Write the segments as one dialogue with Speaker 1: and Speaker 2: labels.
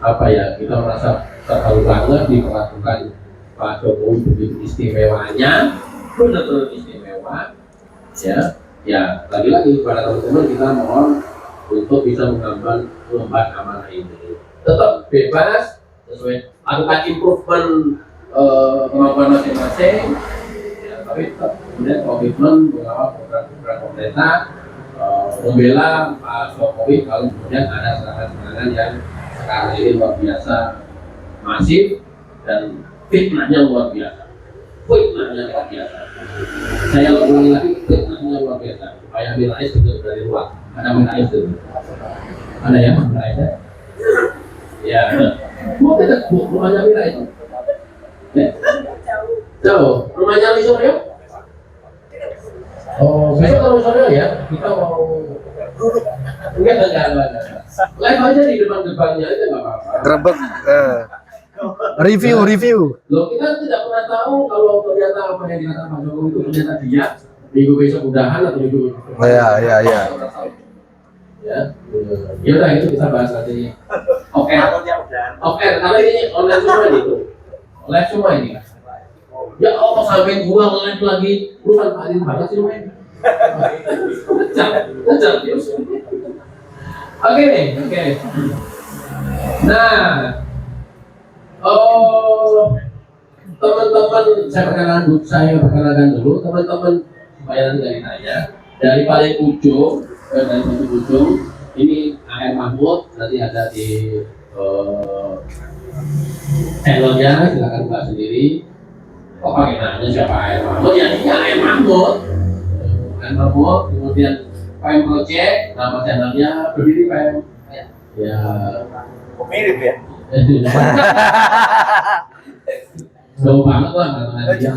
Speaker 1: apa ya, kita merasa terharu banget diperlakukan Pak Jokowi begitu istimewanya, benar-benar istimewa. Ya lagi-lagi pada teman-teman kita mohon untuk bisa mengemban amanah ini. Tetap bebas, sesuai lakukan improvement kemampuan masing-masing, ya, tapi tetap kemudian komitmen mengawal program-program pemerintah, membela Pak Jokowi kalau kemudian ada serangan-serangan yang sekarang ini luar biasa masif dan fitnahnya luar biasa. Saya ulangi lagi, fitnahnya luar biasa. Supaya Amin Rais betul dari luar. Ada Amin Rais itu. Ada ya Amin Rais ya? Ya. Mau kita rumahnya Amin Rais? Jauh. Rumahnya Ali Suryo? Oh, besok kalau Suryo ya, kita mau enggak. Live aja di depan-depannya aja nggak apa-apa.
Speaker 2: Grebek. Review.
Speaker 1: Loh, kita tidak pernah tahu kalau ternyata apa yang dikatakan Pak Jokowi itu ternyata dia minggu besok udahan atau minggu
Speaker 2: Ya.
Speaker 1: Ya udah, itu kita bahas nanti. Oke. Kalau ini online semua gitu. Live semua ini. Ya Allah, sampai gua live lagi, lu manfaatin banget sih lu main. Kejar. Oke. Nah, teman-teman, saya perkenalkan dulu teman-teman supaya nanti nggak ditanya. Dari paling ujung, ini AR Mahmud, nanti ada di channelnya, silakan buka sendiri. Kok pakai nanya siapa AR Mahmud? Ya ini AR Mahmud. Kemudian PM Project, nama channelnya berdiri PM. Ya.
Speaker 3: Mirip ya.
Speaker 1: Jauh banget lah namanya.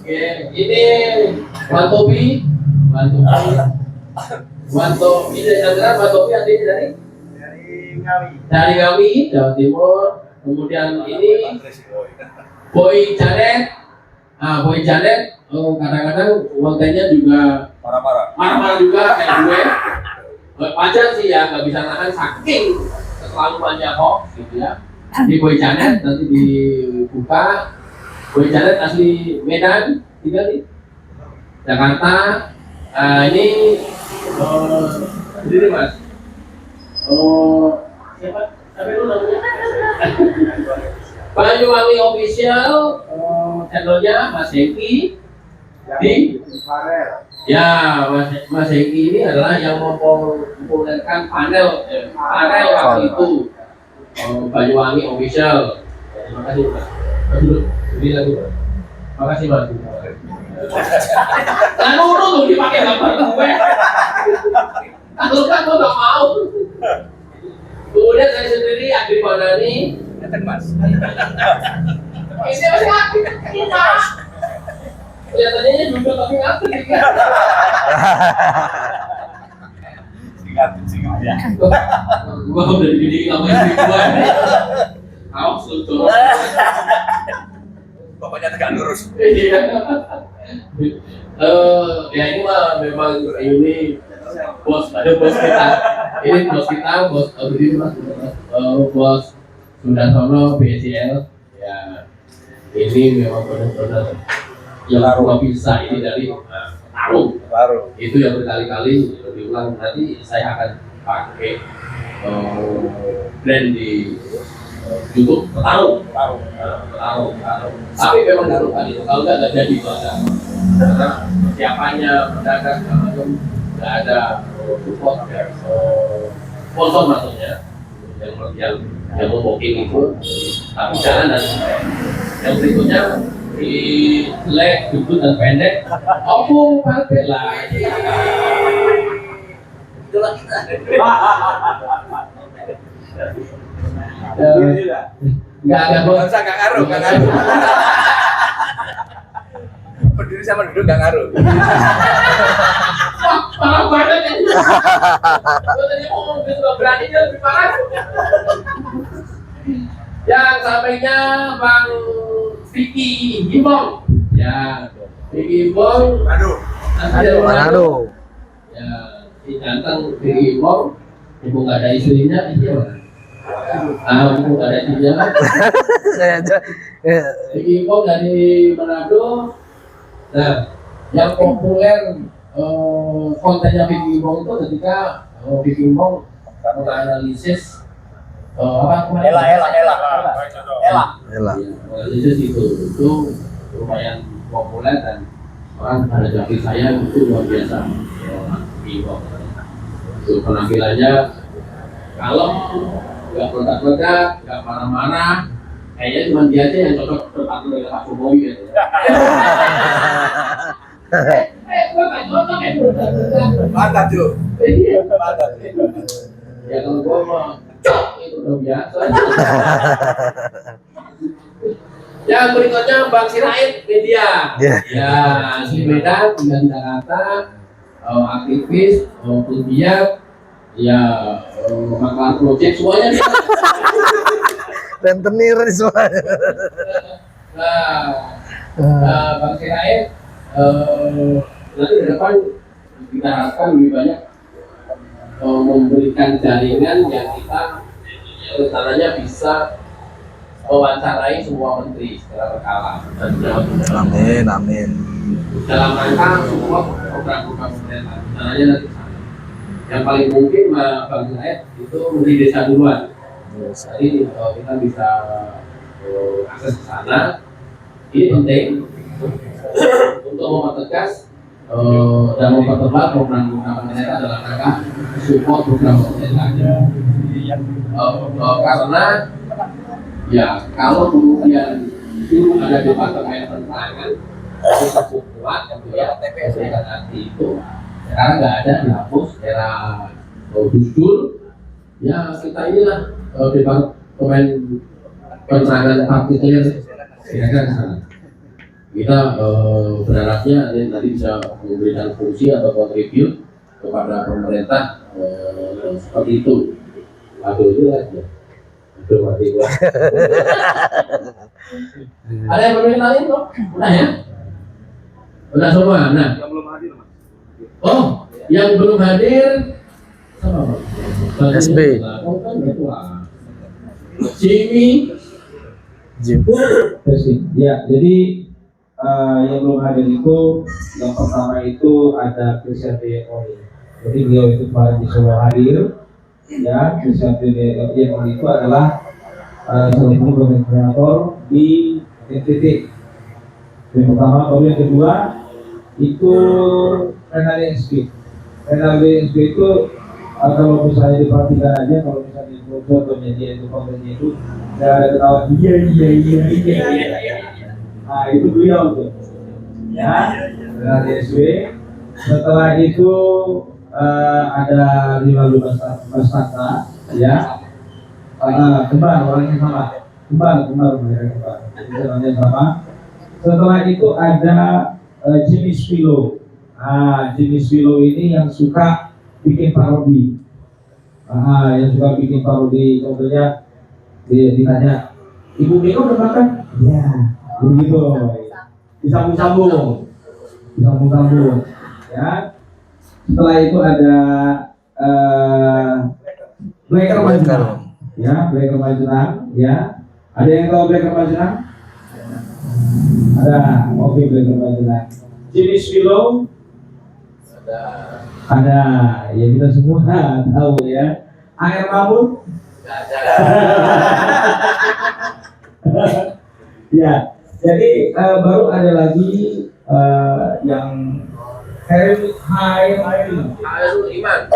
Speaker 1: Oke, ini Wantobi, ini adalah Wantobi adik dari Ngawi, Jawa Timur. Kemudian ini Boy Janet. Boy Janet, kadang-kadang kontennya juga marah-marah juga kayak gue. Wajar sih ya, nggak bisa nahan saking keterlaluannya hoax gitu ya. Di Boy Janet nanti dibuka. Boy Janet asli Medan, tinggal di Jakarta. Ini sendiri mas. Siapa? Siapa itu namanya? Banyuwangi Official, channelnya Mas Hengki di ya, Mas Hengki ini adalah yang mempopulerkan panel waktu itu. Banyuwangi Official. Terima kasih Mas. Ini lagi Mas. Terima kasih Mas. Lalu tuh dipakai gambar gue. Kalau kan gue nggak mau. Kemudian saya sendiri Adi Panani.
Speaker 3: Mas.
Speaker 1: Ini masih aktif. Mas. Kelihatannya ini duduk tapi aktif.
Speaker 3: Singkat.
Speaker 1: Gua udah dididik sama istri gua ini. Awas lu tuh.
Speaker 3: Pokoknya tegak lurus.
Speaker 1: Iya. Ya ini mah memang ini bos kita. Ini bos kita, bos Abdi Mas. Bos Sundarsono BCL. Ya. Ini memang benar-benar yang nggak bisa ini dari Taruh. Itu yang berkali-kali diulang. Nanti saya akan pakai brand di YouTube Taruh. Tapi memang darukan itu kalau nggak jadi ada. Karena siapanya pedagang nggak ada support ya, sponsor maksudnya yang mau booking itu tapi jalan dan yang berikutnya di leg, gendut dan pendek, opung pakai lah. Itulah kita. Nggak
Speaker 3: ngaruh. Berdiri sama duduk nggak ngaruh.
Speaker 1: Parah banget ya. Gue tadi ngomong gitu nggak berani, dia lebih parah. Yang sampingnya Bang Vicky Gimbong. Ya, Vicky Gimbong.
Speaker 2: Manado.
Speaker 1: Ya, si ganteng Vicky Gimbong. Ibu nggak ada istrinya, iya. Untuk ada dia.
Speaker 2: Saya aja.
Speaker 1: Vicky Bong dari Manado. Nah, yang populer kontennya Vicky Bong itu ketika Vicky Bong menganalisis apa kemarin?
Speaker 3: Ela.
Speaker 2: Yalah.
Speaker 1: Analisis itu lumayan populer dan orang pada jadi saya itu luar biasa. Vicky Bong itu penampilannya kalem, nggak meledak-ledak, nggak marah-marah. Kayaknya cuma dia aja yang cocok berpartner dengan Pak Jokowi gitu.
Speaker 3: Mantap tuh. Mantap.
Speaker 1: Ya kalau gua mah cok itu udah biasa. Yang berikutnya Bang Sirait Media. Ya, si Medan tinggal di Jakarta, aktivis, pegiat, ya maklar project semuanya dia.
Speaker 2: Rentenir di semua.
Speaker 1: Bang Sirait nanti ke depan kita harapkan lebih banyak memberikan jaringan yang kita rencananya bisa mewawancarai semua menteri secara berkala dan
Speaker 2: Amin, amin.
Speaker 1: dalam rangka semua program-program pemerintah. Rencananya nanti sana. Yang paling mungkin Bang Sirait itu menteri desa duluan. Jadi kita bisa akses ke sana. Ini penting untuk mempertegas dan mempertebal program-program pemerintah dalam rangka support program pemerintah. Karena ya kalau kemudian dulu ada departemen penerangan itu cukup kuat ya TPS nanti itu sekarang nggak ada, dihapus era Gus Dur. Ya kita inilah departemen penerangan partikelir kira-kira ke sana. Kita berharapnya nanti bisa memberikan fungsi atau kontribut kepada pemerintah seperti itu. Aduh itu aja. Aduh mati gua. Ada yang belum lain kok? Udah ya? Udah semua. Nah.
Speaker 3: Yang belum hadir, Mas.
Speaker 1: Oh, yang belum hadir sama Bang?
Speaker 2: SB.
Speaker 1: Oh kan ketua. Jimmy.
Speaker 4: Ya, jadi yang belum hadir itu yang pertama itu ada Christian Deyekoni. Jadi beliau itu kemarin di Solo hadir. Ya, Christian Deyekoni itu adalah salah satu koordinator di NTT. Yang pertama, lalu yang kedua itu Renali SB. Renali SB itu kalau misalnya diperhatikan aja, kalau misalnya fotonya dia itu kontennya itu nggak ada ketawa iya. Nah itu beliau tuh, ya dari SW. Setelah itu ada 15 peserta, ya kembar orangnya sama, kembar mereka orangnya sama. Setelah itu ada Jimmy Spilo. Jimmy Spilo ini yang suka bikin parodi. Yang suka bikin parodi, contohnya ditanya, Ibu Mega udah makan? Ya, begitu. Disambung-sambung, ya. Setelah itu ada Blacker Majenang, ya, Blacker Majenang, ya. Ada yang tahu Blacker Majenang? Ada, oke, Blacker Majenang. Jimmy Spilo? Ada, ya kita semua tahu ya. Air Mamut? Ya, jadi baru ada lagi yang Khairul Iman,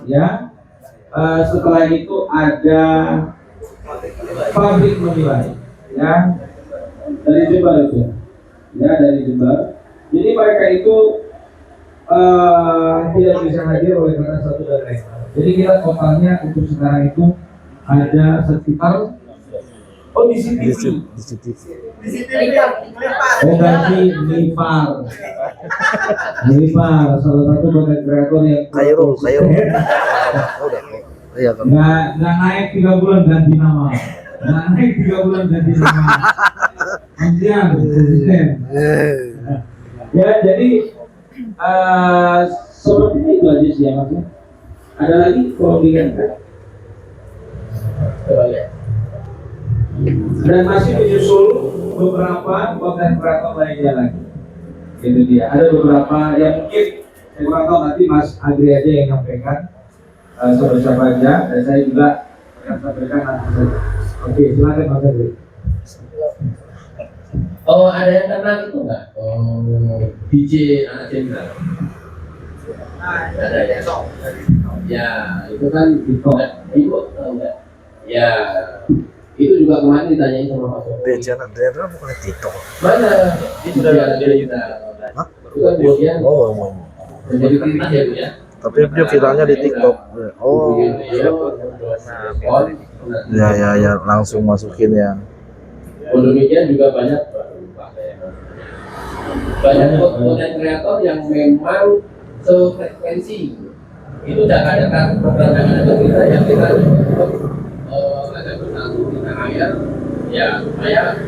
Speaker 4: ya. Setelah itu ada Pabrik Menilai, ya, dari Jember itu, ya, dari Jember. Jadi mereka itu tidak bisa hadir oleh karena satu dan lain. Jadi kita totalnya untuk sekarang itu ada sekitar di CCTV. Ganti Nipar, salah satu konten kreator yang
Speaker 2: Khairul. Iya kan.
Speaker 4: nggak naik 3 bulan ganti nama. Anjian, konsisten. Ya, jadi sepertinya itu aja sih ya, Mas. Ada lagi kalau dilihat kan? Coba lihat. Dan masih menyusul beberapa konten kreator lainnya lagi. Itu dia. Ada beberapa yang mungkin saya kurang tahu, nanti Mas Agri aja yang nyampaikan siapa aja, dan saya juga akan sampaikan nanti saja. Oke, silakan Mas Agri.
Speaker 1: Oh, ada yang kenal itu nggak? Oh, DJ anak jenderal. Ada ya. Ya, itu kan ibu tahu nggak? Ya, itu juga kemarin ditanyain sama Pak Jokowi.
Speaker 2: Dia bukan TikTok.
Speaker 1: Mana? Itu dia juga.
Speaker 2: Hah?
Speaker 1: Itu kan kemudian
Speaker 2: Oh,
Speaker 1: menjadi kritis ya Bu ya.
Speaker 2: tapi dia viralnya di TikTok. Oh, ya, langsung masukin ya.
Speaker 1: Demikian juga banyak konten kreator yang memang sefrekuensi. Itu jangan ada program yang kita ada bersatu kita air ya supaya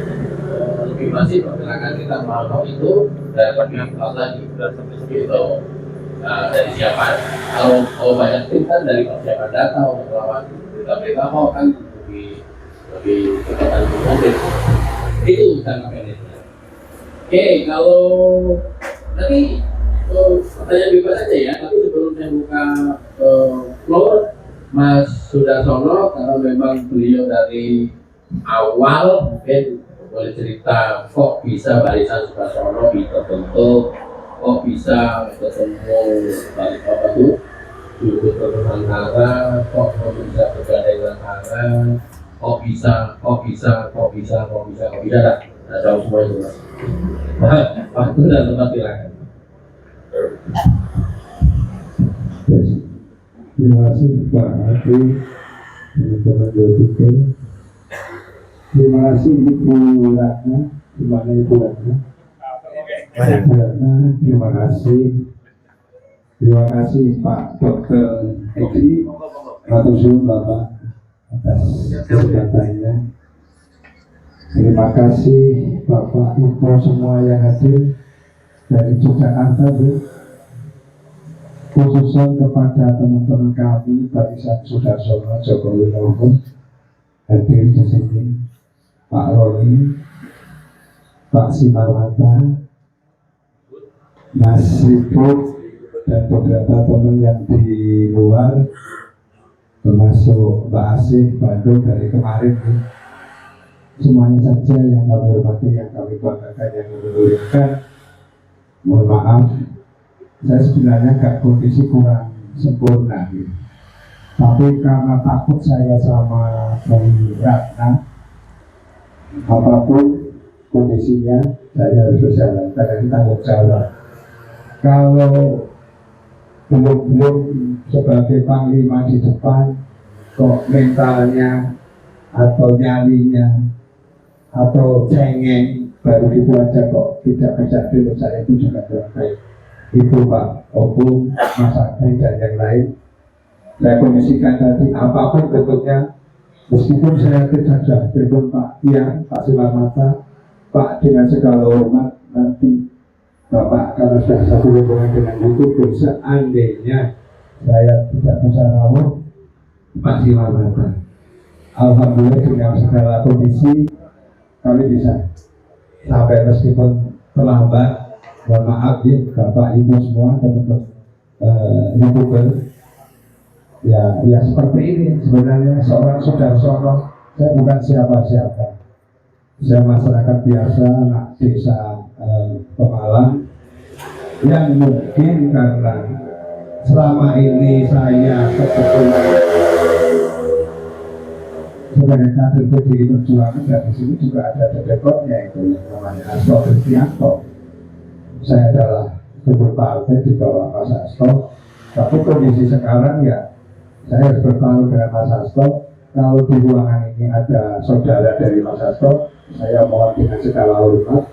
Speaker 1: lebih masif pergerakan kita mau itu dan lebih lagi gitu. Dari siapa? Kalau banyak tim kan dari persiapan data untuk melawan berita-berita mau kan lebih cepat dan lebih itu cara manajemen. Oke, kalau nanti pertanyaan bebas aja ya, tapi sebelum saya buka floor Mas Sudarsono, karena memang beliau dari awal mungkin boleh cerita kok bisa Barisan Sudarsono terbentuk, kok bisa ketemu balik apa tuh Jurus Nusantara, kok bisa bergandeng tangan, kok bisa dah, nah tahu semua itu Mas. Waktu dan tempat silakan.
Speaker 5: Terima kasih Pak Adi, teman-teman YouTube. Terima kasih Ibu Ratna, di mana Ibu Ratna? Terima kasih. Terima kasih Pak Dr. Edi, Matur suwun Bapak atas kesempatannya. Terima kasih Bapak Ibu semua yang hadir dari Yogyakarta, Bu. Khususnya kepada teman-teman kami Barisan Sudarsono Jokowi Novo hadir di sini, Pak Roni, Pak Simarwata, Mas Ribut, dan beberapa teman yang di luar, termasuk Mbak Asih, Bandung dari kemarin. Semuanya saja yang kami hormati, yang kami banggakan, yang menurunkan. Mohon maaf, saya sebenarnya kondisi kurang sempurna gitu. Tapi karena takut saya sama Bu Ratna, apapun kondisinya saya harus berjalan karena ini tanggung jawab. Kalau belum sebagai panglima di depan kok mentalnya atau nyalinya atau cengeng baru itu aja kok tidak kerja dulu, saya itu juga kurang baik. Itu Pak Opung, Mas Agri dan yang lain. Saya kondisikan tadi apapun bentuknya, meskipun saya tidak telepon Pak Tiang, Pak Simarwata, Pak dengan segala hormat nanti Bapak karena sudah satu hubungan dengan YouTube, seandainya saya tidak bisa rawuh Pak Simarwata. Alhamdulillah dengan segala kondisi kami bisa sampai meskipun terlambat. Mohon maaf ya Bapak Ibu semua teman-teman YouTuber. Ya seperti ini sebenarnya seorang Sudarsono. Saya bukan siapa-siapa. Saya masyarakat biasa, anak desa Pemalang yang mungkin karena selama ini saya sebetulnya sebagai kader PDI Perjuangan dan di sini juga ada dedekotnya itu yang namanya Hasto Kristianto. Saya adalah sumber partai di bawah Mas Hasto. Tapi kondisi sekarang ya saya harus bertaruh dengan Mas Hasto. Kalau di ruangan ini ada saudara dari Mas Hasto, saya mohon dengan segala hormat.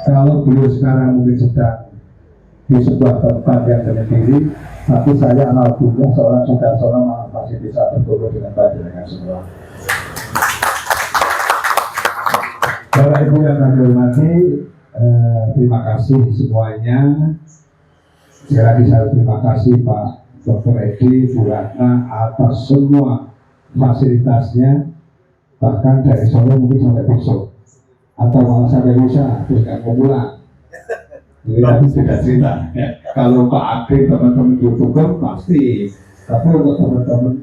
Speaker 5: Kalau beliau sekarang mungkin sedang di sebuah tempat yang sendiri, tapi saya alhamdulillah seorang Sudarsono masih bisa bertemu dengan baik dengan semua. Bapak Ibu yang kami hormati, terima kasih semuanya. Sekali lagi saya terima kasih Pak Dr. Edi, Bu Ratna atas semua fasilitasnya, bahkan dari sore mungkin sampai besok atau malah sampai lusa terus nggak mau pulang. Jadi tadi tidak cerita ya. Kalau Pak Agri teman-teman YouTuber pasti, tapi untuk teman-teman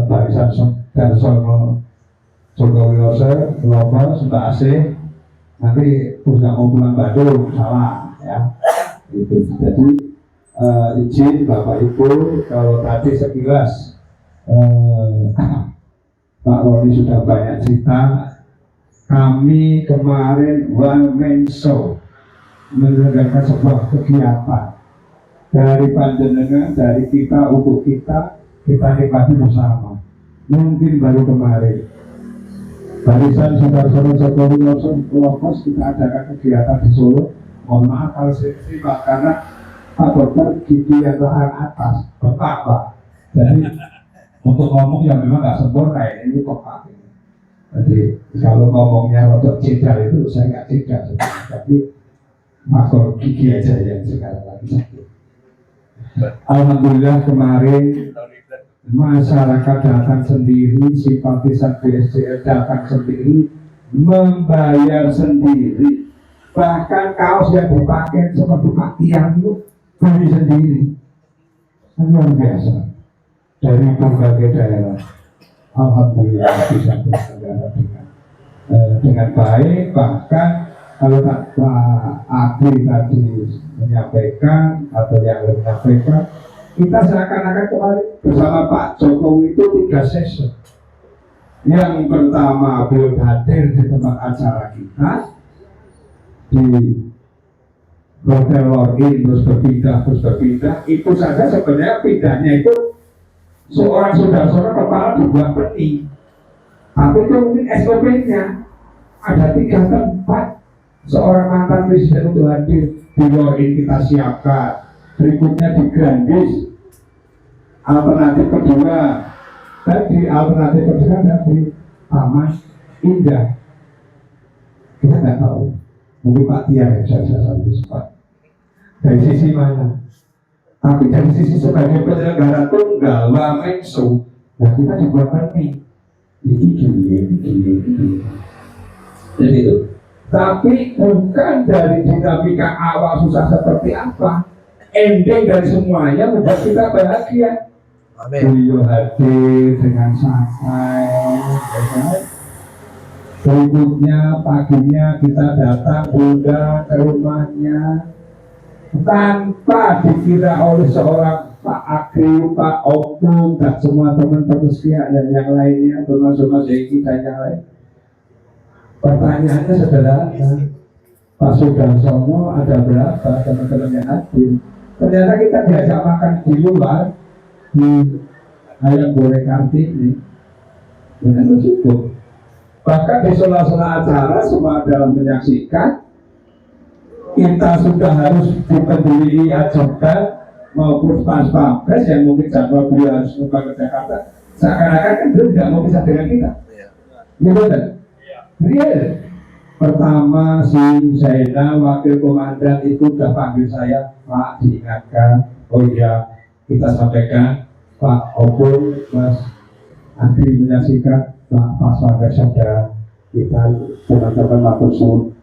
Speaker 5: barisan dan Sono Jokowi Lose, Lombok, Mbak Asih, nanti terus nggak mau pulang Bandung, salah ya. Gitu. Jadi izin Bapak Ibu, kalau tadi sekilas Pak Roni sudah banyak cerita. Kami kemarin one man show menyelenggarakan sebuah kegiatan dari panjenengan, dari kita untuk kita nikmati bersama. Mungkin baru kemarin barisan saudara-saudara Jokowi Lopos kita adakan kegiatan di Solo. Mohon maaf kalau saya karena Pak Dokter gigi yang leher atas bengkak Pak. Jadi untuk ngomong yang memang nggak sempurna ini bengkak. Jadi kalau ngomongnya untuk cedar itu saya nggak cedar, tapi makhluk gigi aja yang sekarang lagi sakit. Alhamdulillah kemarin masyarakat datang sendiri, simpatisan BSDL datang sendiri, membayar sendiri. Bahkan kaos yang dipakai seperti Pak Tiang itu beli sendiri. Luar biasa. Dari berbagai daerah. Alhamdulillah bisa bersaudara dengan baik. Bahkan kalau Pak Agri tadi menyampaikan atau yang menyampaikan, kita seakan-akan kemarin bersama Pak Jokowi itu 3 sesi. Yang pertama beliau hadir di tempat acara kita di Hotel Lorraine, terus berpindah. Itu saja sebenarnya pindahnya itu seorang saudara-saudara kepala dibuat peti. Tapi itu mungkin SOP-nya ada 3 tempat seorang mantan presiden untuk hadir di Lorraine kita siapkan. Berikutnya di Grandis. Alternatif kedua ada di Taman Indah. Kita nggak tahu. Mungkin Pak Tia yang bisa sampai cepat. Dari sisi mana? Tapi dari sisi sebagai penyelenggara tunggal, wamen show, nah kita dibuatkan nih. Ini gini. Jadi itu. Tapi bukan dari dinamika awal susah seperti apa. Ending dari semuanya membuat kita bahagia. Beliau hadir dengan santai, berikutnya paginya kita datang Bunda ke rumahnya tanpa dikira oleh seorang Pak Agri, Pak Opung, dan semua teman-teman pihak dan yang lainnya, termasuk Mas Eki dan yang lain. Pertanyaannya sederhana, Pak Sudarsono ada berapa teman-teman yang hadir? Ternyata kita diajak makan di luar di ayam goreng Kartini dengan bersyukur. Bahkan di sela-sela acara semua dalam menyaksikan, kita sudah harus dipenduli ajudan maupun pas pampres yang mungkin jadwal beliau harus kembali ke Jakarta. Seakan-akan kan beliau tidak mau bisa dengan kita. Gitu kan? Real. Pertama si Zainal wakil komandan itu sudah panggil saya, Pak, diingatkan. Oh iya, kita sampaikan Pak Opung, Mas Agri menyaksikan, Pak Paswaga saja kita teman-teman maksud.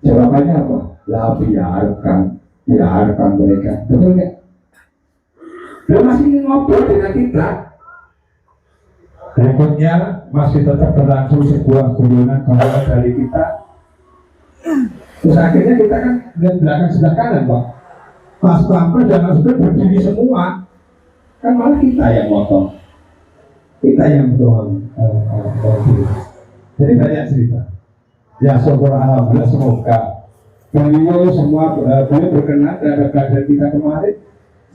Speaker 5: Jawabannya apa? Lah biarkan mereka. Betul nggak? Dia masih ingin ngobrol dengan kita. Berikutnya masih tetap berlangsung sebuah guyonan kalau dari kita. Terus akhirnya kita kan lihat belakang sebelah kanan, Pak. Pas pampres dan Mas berdiri semua. Kan malah kita yang motong, kita yang doang. Jadi banyak cerita. Ya syukur alhamdulillah, semoga beliau semua beliau berkenan terhadap kehadiran kita kemarin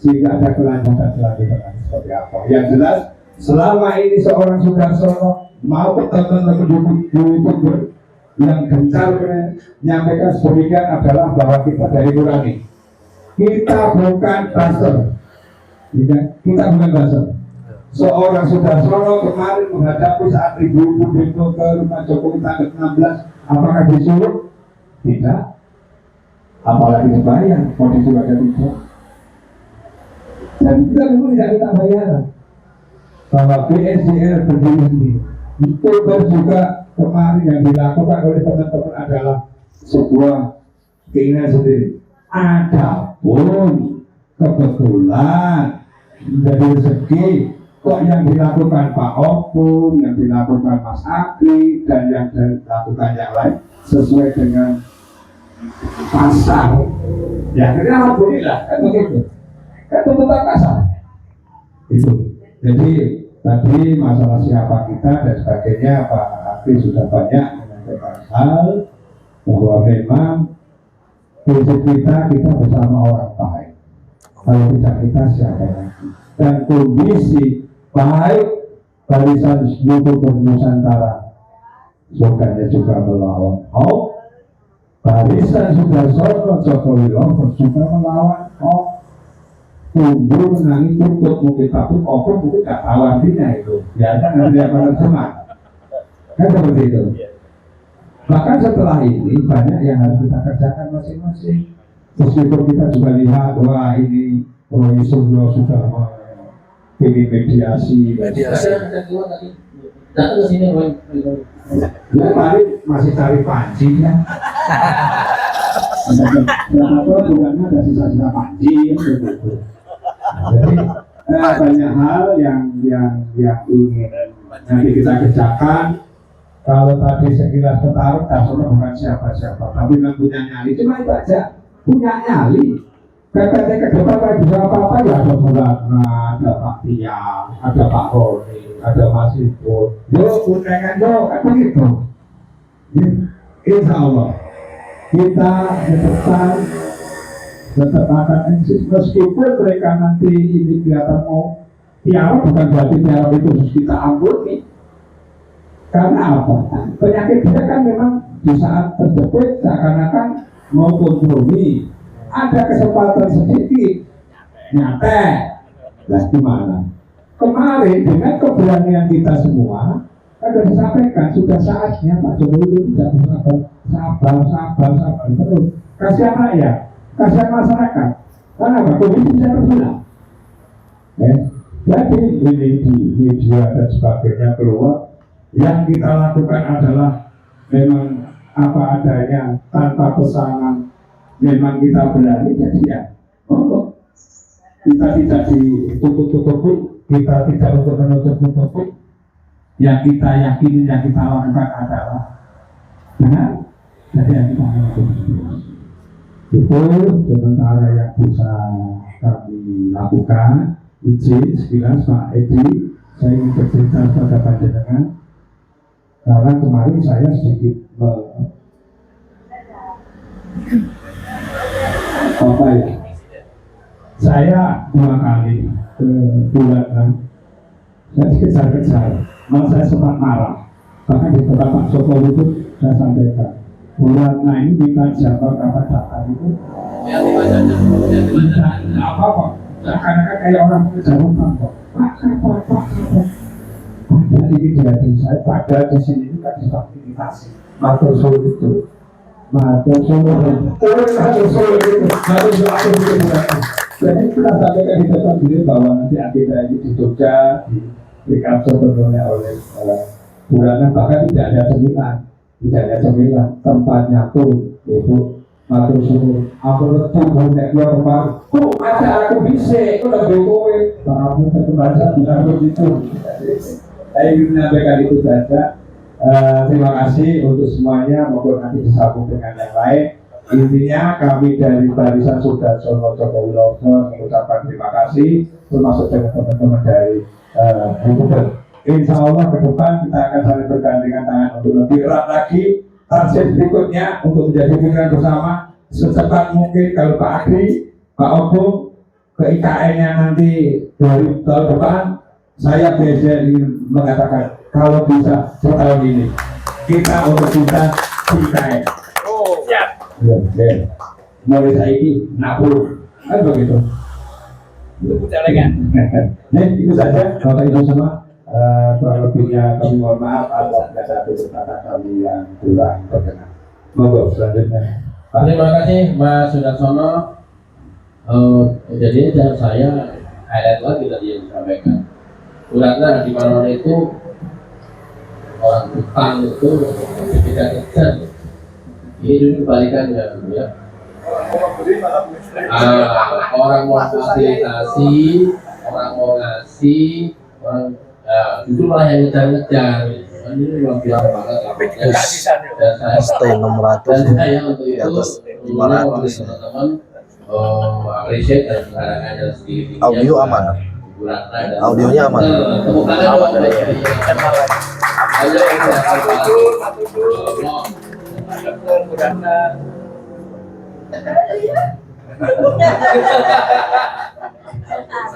Speaker 5: sehingga ada kelanjutan seperti apa. Yang jelas selama ini seorang Sudarsono mau teman-teman YouTuber yang gencar menyampaikan sedemikian adalah bahwa kita dari Nurani. Kita bukan buzzer. Kita bukan buzzer. Seorang Sudarsono kemarin menghadapi saat ibu Bento ke rumah Jokowi tanggal 16, apakah disuruh? Tidak. Apalagi dibayar, kondisi ada tidak. Dan kita memang tidak minta bayaran. Bahwa BSDR berdiri itu juga kemarin yang dilakukan oleh teman-teman adalah sebuah keinginan sendiri. Adapun kebetulan dari rezeki kok yang dilakukan Pak Opung, yang dilakukan Mas Agri, dan yang dilakukan yang lain sesuai dengan pasar. Ya, kita alhamdulillah kan begitu. Kan tuntutan pasar. Itu. Jadi tadi masalah siapa kita dan sebagainya Pak Agri sudah banyak menyampaikan hal bahwa memang prinsip kita bersama orang baik. Kalau tidak kita siapa lagi? Dan kondisi baik barisan YouTuber Nusantara surganya juga melawan hoax. Barisan Sudarsono Jokowi Lovers juga melawan hoax. Tumbuh menangis tutup mungkin tapi over mungkin tak tahu artinya itu. Biarkan nanti dia pada semua. Kan seperti itu. Bahkan setelah ini banyak yang harus kita kerjakan masing-masing. Meskipun kita juga lihat bahwa ini Roy Suryo sudah memilih mediasi.
Speaker 1: Datang ke sini Roy.
Speaker 5: Ya tadi masih cari panci ya. Berapa bulannya ada sisa-sisa panci gitu. Jadi banyak hal yang ingin nanti kita kerjakan. Kalau tadi sekilas ketaruh, Darsono bukan siapa-siapa, tapi memang punya nyali. Cuma itu aja, punya nyali. Katanya ke depan kalau bisa apa-apa ya ada Bulatna, ada Pak Tiang, ada Pak Roni, ada Mas Ibu. Yo, undangan yo, kan begitu. Insya Allah kita ke depan tetap akan eksis meskipun mereka nanti ini kelihatan mau tiara, bukan berarti tiara itu harus kita ampuni. Karena apa? Penyakit dia kan memang di saat terjepit seakan-akan mau kompromi, ada kesempatan sedikit nyata. Lah gimana? Kemarin dengan keberanian kita semua sudah disampaikan sudah saatnya Pak Jokowi itu tidak sabar terus. Kasihan rakyat, kasihan masyarakat. Karena apa? Kondisi bisa berulang. Jadi ini di media dan sebagainya keluar. Yang kita lakukan adalah memang apa adanya tanpa pesanan. Memang kita berani jadi ya. Kita tidak ditutup-tutupi, kita tidak untuk menutup-tutupi. Yang kita yakini, yang kita lakukan adalah benar. Jadi yang kita lakukan itu sementara yang bisa kami lakukan. Izin sekilas Pak Edi, saya ingin bercerita kepada panjenengan. Karena kemarin saya sedikit saya 2 kali ke Bulatna, saya dikejar-kejar, malah saya sempat marah. Bahkan di tempat Pak Jokowi itu saya sampaikan, Bulatna ini minta jawab apa data itu, tidak apa-apa, seakan-akan kayak orang mengejar utang kok. Padahal ini dari saya, padahal di sini kan difasilitasi matur suwun itu, matur suwun itu. Jadi kita sampaikan di depan diri bahwa nanti agenda ini di Jogja di kapsul penuhnya oleh Bulatna, bahkan tidak ada cemilan, tempatnya pun itu matur suwun. Aku tunggu nek luar kok ada aku bisa, kok lebih kowe, aku tetap baca bilang begitu. Saya ingin menyampaikan itu saja. Terima kasih untuk semuanya, maupun nanti disambung dengan yang lain. Intinya kami dari Barisan Sudarsono Jokowi Lovers mengucapkan terima kasih, termasuk dengan teman-teman dari YouTuber. Insya Allah ke depan kita akan saling bergandengan tangan untuk lebih erat lagi. Target berikutnya untuk menjadi pimpinan bersama secepat mungkin. Kalau Pak Agri, Pak Opung ke IKN-nya nanti 2000 tahun depan, saya biasa ingin mengatakan kalau bisa setahun ini kita untuk bisa IKN. Mulai saya ini 60 kan begitu. Itu saja Bapak Ibu semua. Kurang lebihnya kami mohon maaf atas satu kata kami yang kurang berkenan. Monggo selanjutnya.
Speaker 1: Terima kasih Mas Sudarsono. Jadi saya highlight lagi tadi yang disampaikan. Karena di mana itu orang utang itu tidak kejar. Ini juga kebalikannya, ya. Orang mau fasilitasi, orang mau ngasih, orang justru malah yang ngejar-ngejar. Ini luar biasa banget. Dan
Speaker 2: stay 600
Speaker 1: dan saya untuk
Speaker 2: di
Speaker 1: itu
Speaker 2: atas 500
Speaker 1: teman-teman appreciate dan mengharapkan sendiri.
Speaker 2: Audio aman? Audionya aman?
Speaker 1: Tepuk tangan dong. Ayo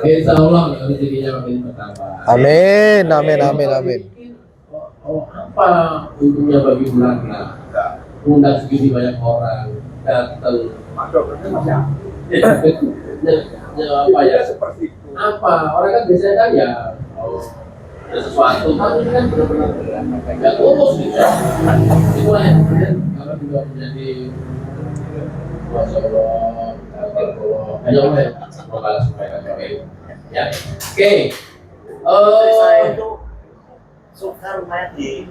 Speaker 1: Insya Allah rezekinya makin bertambah.
Speaker 2: Amin, amin, amin, amin.
Speaker 1: Apa untungnya bagi bulan undang segini banyak orang datang. Apa ya? Apa orang kan biasanya kan ya ada sesuatu kan ini kan benar-benar nggak tulus gitu. Itulah yang kemudian kalau juga menjadi Masya Allah, hanya Allah yang membalas supaya kami ya. Oke.
Speaker 6: Saya itu suka rumahnya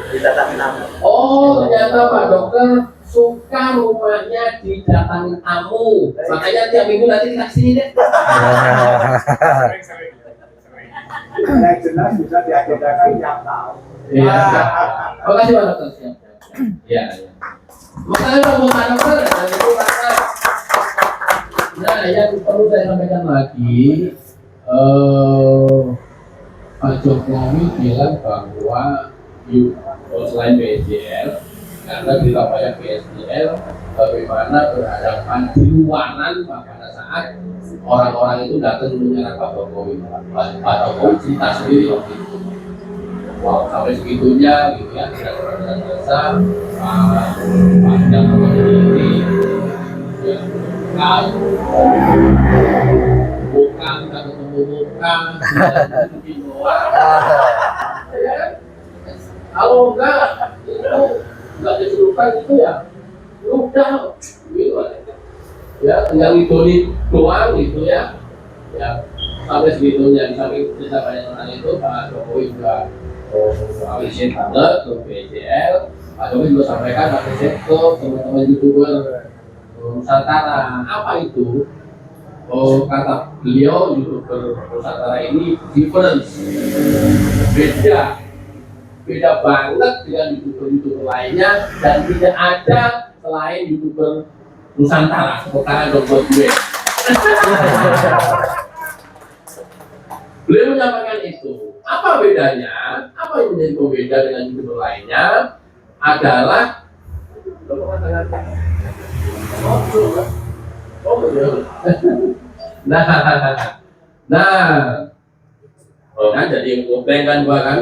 Speaker 6: didatangi tamu.
Speaker 1: Oh, ternyata Pak Dokter suka rumahnya didatangi tamu. Makanya tiap minggu nanti kita kesini deh.
Speaker 3: Yang jelas bisa diagendakan tiap tahun.
Speaker 1: Iya. Makasih Pak Dokter. Siap. Iya. Makanya Pak Dokter dan itu karena nah yang perlu saya sampaikan lagi Pak Jokowi bilang bahwa selain BSDL karena kita banyak BSDL bagaimana berhadapan di luaran pada saat orang-orang itu datang menyerang Pak Jokowi. Pak Jokowi cerita sendiri waktu itu. Wow, sampai segitunya gitu ya, tidak biasa. Pak Jokowi ini ya, bukan kita ketemu bukan bikin doang. Kalau enggak itu enggak disuruhkan itu ya udah gitu ya tinggal itu doang gitu ya sampai segitunya di samping cerita banyak orang itu Pak Jokowi juga appreciate banget ke BCL. Pak Jokowi juga sampaikan appreciate ke teman-teman YouTuber Nusantara. Apa itu? Kata beliau YouTuber Nusantara ini difference, beda banget dengan YouTuber lainnya dan tidak ada selain YouTuber Nusantara. Bukan dong buat gue. Beliau menyampaikan itu. Apa bedanya? Apa yang menjadi pembeda dengan YouTuber lainnya adalah kan jadi ngebleng kan gua kan.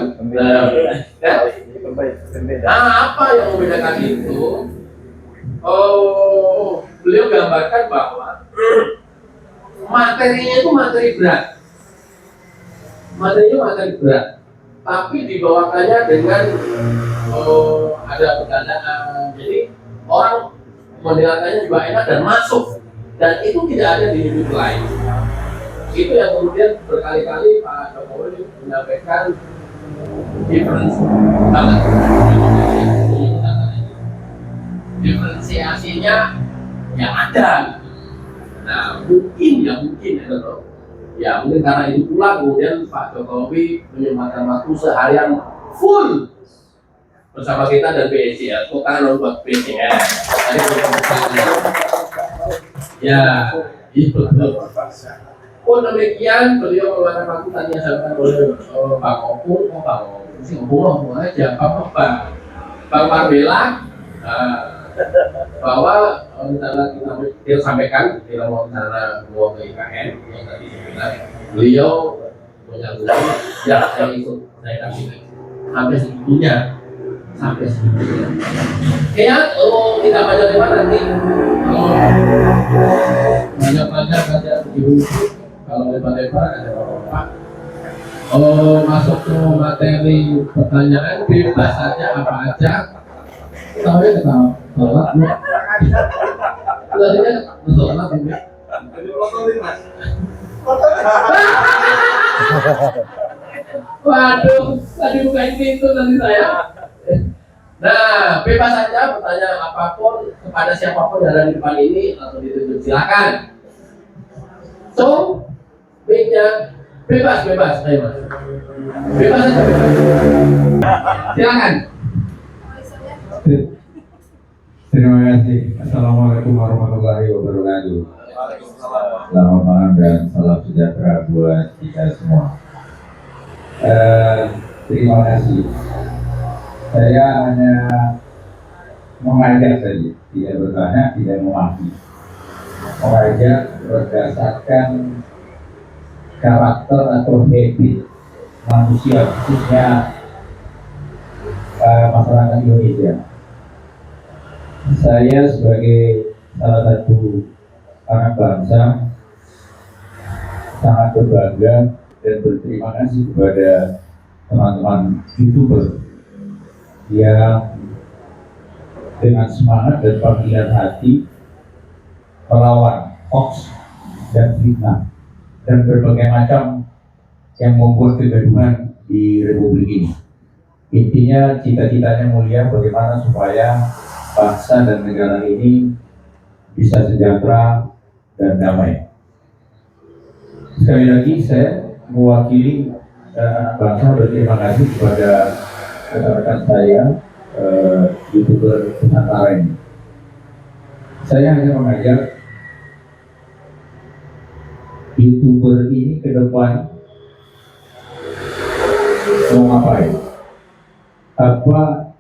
Speaker 1: Apa yang membedakan itu? Beliau gambarkan bahwa materinya itu materi berat. Materinya materi berat, tapi dibawakannya dengan ada pertanyaan. Jadi orang mendengarkannya juga enak dan masuk, dan itu tidak ada di YouTube lain. Itu yang kemudian berkali-kali Pak Jokowi menyampaikan difference banget. Diferensiasinya yang ada. Nah mungkin ya mungkin karena itu pula kemudian Pak Jokowi menyempatkan waktu seharian full bersama kita dan BSDL. Kok kan buat BSDL? Ya, itu. Oh demikian beliau mengeluarkan waktu tadi yang disampaikan oleh Pak Opung, si Opung aja, Bang Marbella, bahwa misalnya kita sampaikan kita mau misalnya mau ke IKN yang tadi saya bilang, beliau menyambutkan ya saya ikut saya kasih sampai segitunya. Kayak tidak banyak lewat nanti banyak saja di YouTube. Kalau lebar-lebar ada apa? Masuk ke materi pertanyaan bebas saja apa aja. Tahu ya ketawa, sholat bu. Tadinya betul lah bu. Waduh, tadi bukain pintu nanti saya. Nah, bebas saja bertanya apapun kepada siapapun yang ada di depan ini, langsung ditunjuk, silakan. So, mic-nya bebas, ayo mas. Bebas saja, bebas. Silakan.
Speaker 5: Terima kasih. Assalamualaikum warahmatullahi wabarakatuh. Selamat malam dan salam sejahtera buat kita semua. Terima kasih. Saya hanya mengajak saja, tidak bertanya, tidak memaki. Mengajak berdasarkan karakter atau habit manusia, khususnya masyarakat Indonesia. Saya sebagai salah satu anak bangsa sangat berbangga dan berterima kasih kepada teman-teman YouTuber yang dengan semangat dan panggilan hati melawan hoax dan fitnah dan berbagai macam yang membuat kegaduhan di Republik ini. Intinya cita-citanya mulia, bagaimana supaya bangsa dan negara ini bisa sejahtera dan damai. Sekali lagi saya mewakili anak bangsa berterima kasih kepada rekan-rekan saya YouTuber Nusantara ini. Saya hanya mengajak YouTuber ini ke depan mau ngapain? Apa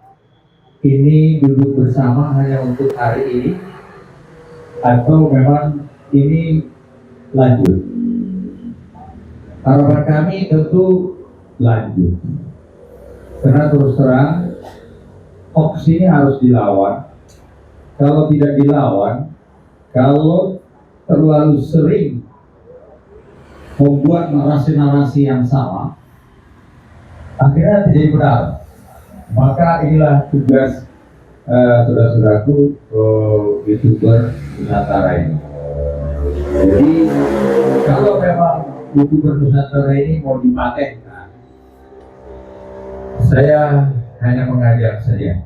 Speaker 5: ini duduk bersama hanya untuk hari ini atau memang ini lanjut? Harapan kami tentu lanjut. Karena terus terang hoax ini harus dilawan. Kalau tidak dilawan, kalau terlalu sering membuat narasi-narasi yang sama, akhirnya tidak benar. Maka inilah tugas saudara-saudaraku YouTuber Nusantara ini. Jadi kalau memang YouTuber Nusantara ini mau dipatenkan, saya hanya mengajak saja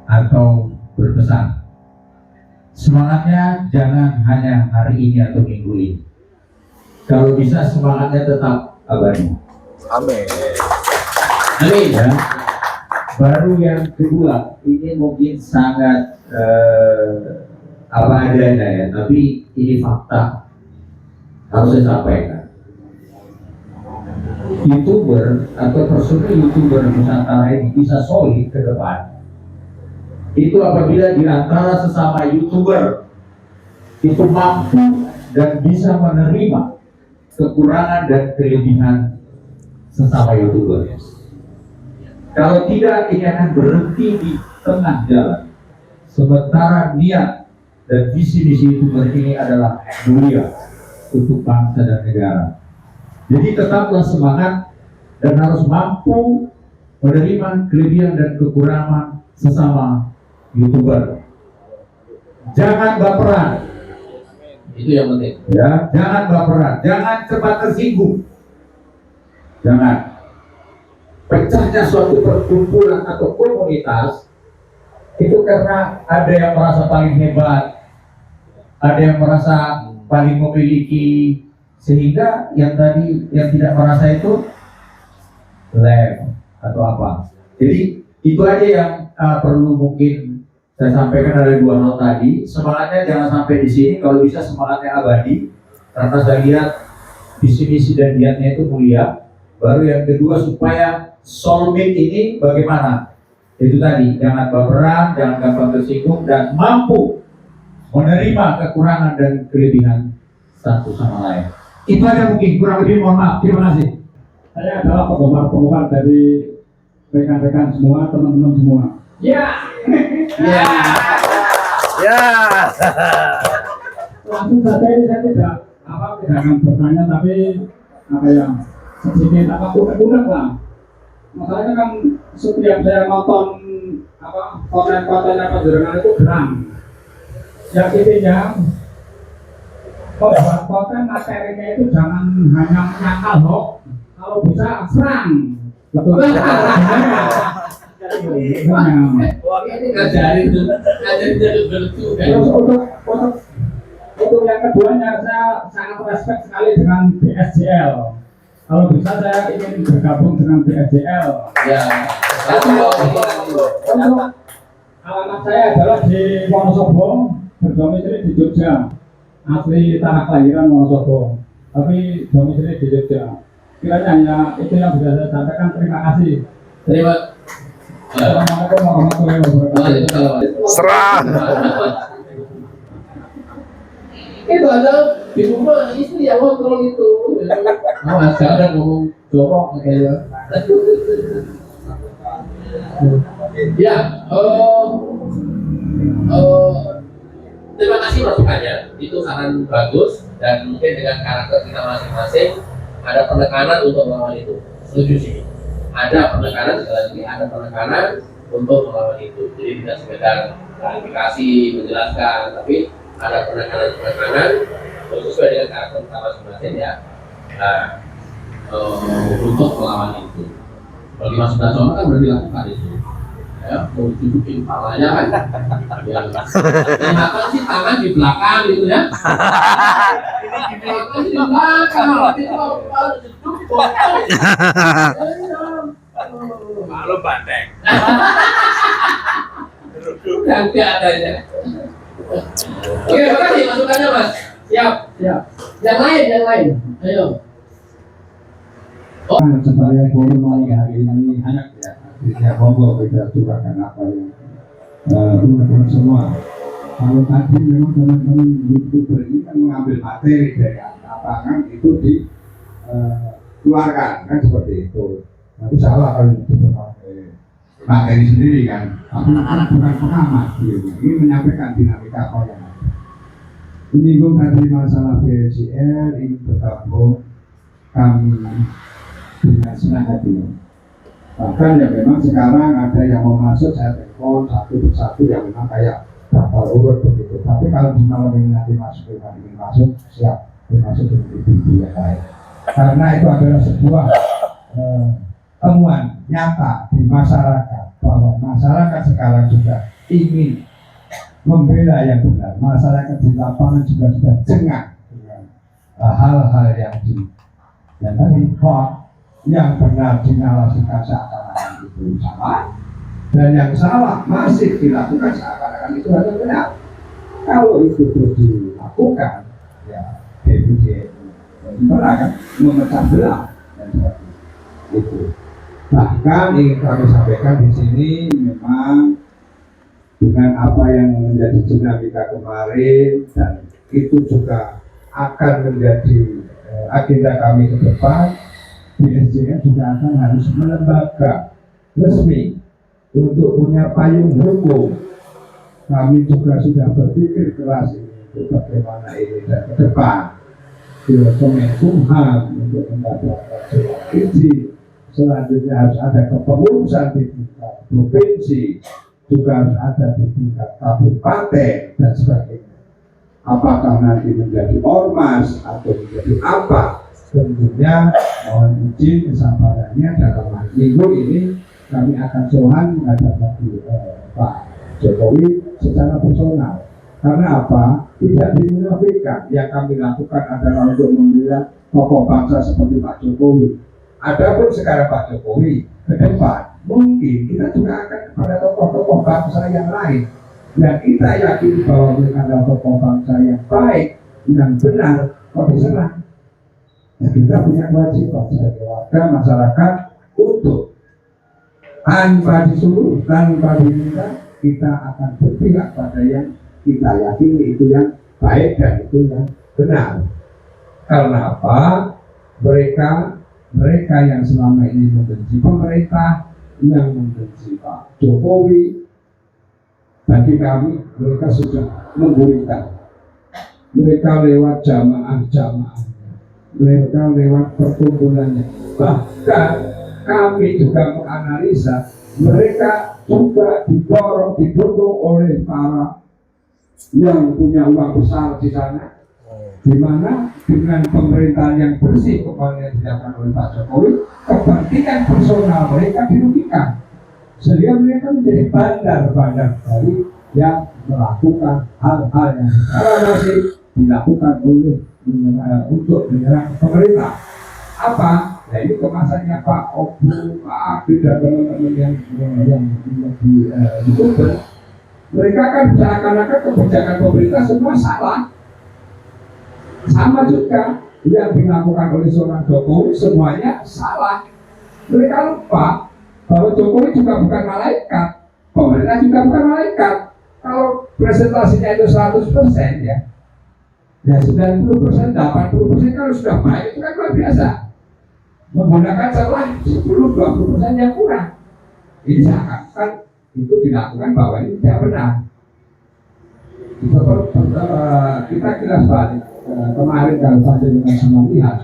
Speaker 5: atau berpesan, semangatnya jangan hanya hari ini atau minggu ini. Kalau bisa semangatnya tetap abadi.
Speaker 2: Amin.
Speaker 1: Amin.
Speaker 5: Ya. Baru yang kedua, ini mungkin sangat apa adanya ya, tapi ini fakta harus saya sampaikan. YouTuber atau personil YouTuber Nusantara ini bisa solid ke depan itu apabila di antara sesama YouTuber itu mampu dan bisa menerima kekurangan dan kelebihan sesama YouTuber. Kalau tidak, ini akan berhenti di tengah jalan. Sementara niat dan visi misi YouTuber ini adalah mulia untuk bangsa dan negara. Jadi tetaplah semangat dan harus mampu menerima kelebihan dan kekurangan sesama YouTuber. Jangan baperan.
Speaker 1: Itu yang penting.
Speaker 5: Ya, jangan baperan, jangan cepat tersinggung. Jangan. Pecahnya suatu perkumpulan atau komunitas itu karena ada yang merasa paling hebat, ada yang merasa paling memiliki, sehingga yang tadi yang tidak merasa itu lem atau apa. Jadi itu aja yang perlu mungkin saya sampaikan. Ada dua hal tadi. Semangatnya jangan sampai di sini, kalau bisa semangatnya abadi, karena saya lihat visi misi dan niatnya itu mulia. Baru yang kedua, supaya soulmate ini bagaimana? Itu tadi, jangan baperan, jangan gampang tersinggung, dan mampu menerima kekurangan dan kelebihan satu sama lain. Itu aja mungkin, kurang lebih mohon maaf. Terima kasih.
Speaker 3: Saya adalah penggemar dari rekan-rekan semua, teman-teman semua.
Speaker 1: Ya. Ya.
Speaker 2: Ya.
Speaker 3: Langsung saja ini saya tidak akan bertanya, tapi apa yang sedikit unek-unek lah. Masalahnya kan setiap saya nonton konten-konten apa jaringan itu geram. Yang intinya konten materinya itu jangan hanya menyangkal hoax, kalau bisa serang. Betul.
Speaker 1: Ini ngajarin betul.
Speaker 3: Terus untuk yang keduanya saya sangat respect sekali dengan BSJL. Kalau bisa saya ingin bergabung dengan BSJL.
Speaker 1: Ya.
Speaker 3: Untuk alamat saya adalah di Wonosobo, berdomisili di Jogja. Asli tanah kelahiran Wonosobo, tapi domisili di Jogja. Kiranya hanya itu yang bisa saya sampaikan. Terima kasih.
Speaker 1: Terima.
Speaker 3: Assalamualaikum warahmatullahi wabarakatuh.
Speaker 2: Serang.
Speaker 1: Itu ada di rumah istri yang kontrol itu. Awas, jangan ngomong jorok kayaknya. Ya, terima kasih masukannya. Itu saran bagus dan mungkin dengan karakter kita masing-masing ada penekanan untuk melawan itu. Setuju sih. Ada penekanan, sekali lagi ada penekanan untuk melawan itu. Jadi tidak sekedar klarifikasi, menjelaskan, tapi ada penekanan sesuai dengan karakter kita masing-masing ya. Untuk melawan itu. Bagi Mas Dasono kan berarti lakukan itu. Ya, mau ditunjukin palanya kan? Ya, kelihatan sih tangan di belakang gitu ya. Tangan di belakang, tapi kalau jeduk
Speaker 6: Malu bandeng.
Speaker 1: ganti adanya. Oke, makasih masukannya Mas. Siap. Yang lain. Ayo.
Speaker 5: Supaya boleh mulai hari ini anak ya, tidak monggo kita curahkan apa yang teman-teman semua. Kalau tadi memang teman-teman youtuber ini kan mengambil materi dari lapangan itu dikeluarkan kan seperti itu. Tapi salah kalau itu pakai materi sendiri kan. Tapi kan bukan pengamat gitu. Ini menyampaikan dinamika apa yang ada. Menyinggung tadi masalah BSJL ini bergabung kami dengan senang hati. Bahkan ya memang sekarang ada yang mau masuk saya telepon satu persatu yang memang kayak daftar urut begitu. Tapi kalau di malam ini nanti masuk ingin masuk siap termasuk di yang lain. Karena itu adalah sebuah temuan nyata di masyarakat bahwa masyarakat sekarang juga ingin membela yang benar. Masyarakat di lapangan juga sudah jengah dengan hal-hal yang tadi hoax yang benar dinarasikan seakan-akan itu salah dan yang salah masih dilakukan seakan-akan itu hanya benar. Kalau itu terus dilakukan ya DPD akan memecah belah dan seperti itu. Bahkan ingin kami sampaikan di sini memang dengan apa yang menjadi dinamika kemarin dan itu juga akan menjadi agenda kami ke depan. BSJL juga akan harus melembaga resmi untuk punya payung hukum. Kami juga sudah berpikir keras untuk bagaimana ini dan ke depan. Kemenkumham untuk mendapatkan surat izin. Selanjutnya harus ada kepengurusan di tingkat provinsi, juga harus ada di tingkat kabupaten dan sebagainya. Apakah nanti menjadi ormas atau menjadi apa? Tentunya mohon izin kesabarannya dalam minggu ini kami akan sowan menghadap Pak Jokowi secara personal. Karena apa? Tidak dimunafikan. Yang kami lakukan adalah untuk membela tokoh bangsa seperti Pak Jokowi. Adapun sekarang Pak Jokowi ke depan mungkin kita juga akan kepada tokoh-tokoh bangsa yang lain yang kita yakin bahwa mereka adalah tokoh bangsa yang baik, yang benar, kok diserang. Ya, kita punya kewajiban sebagai warga masyarakat untuk tanpa disuruh, tanpa diminta, kita akan berpihak pada yang kita yakini itu yang baik dan itu yang benar. Karena apa? Mereka yang selama ini membenci pemerintah, yang membenci Pak Jokowi, bagi kami mereka sudah menggulingkan. Mereka lewat jamaah-jamaah, mereka lewat perkumpulannya. Bahkan kami juga menganalisa mereka juga didukung oleh para yang punya uang besar di sana. di mana dengan pemerintahan yang bersih kemarin yang dilakukan oleh Pak Jokowi, kepentingan personal mereka dirugikan, sehingga mereka menjadi bandar-bandar dari yang melakukan hal-hal yang secara masih dilakukan oleh untuk menyerang pemerintah. Apa? Nah ini kemasannya Pak Obu, Pak Abid dan teman-teman yang di YouTube. Mereka kan seakan-akan kebijakan pemerintah semua salah. Sama juga yang dilakukan oleh seorang Jokowi semuanya salah. Mereka lupa bahwa Jokowi juga bukan malaikat, pemerintah juga bukan malaikat. Kalau presentasinya itu 100% ya 90%, 80% kalau sudah baik itu kan luar biasa. Menggunakan celah 10-20% yang kurang. Ini seakan itu dilakukan bahwa ini tidak benar. Kita kilas balik kemarin kalau saja dengan sama lihat,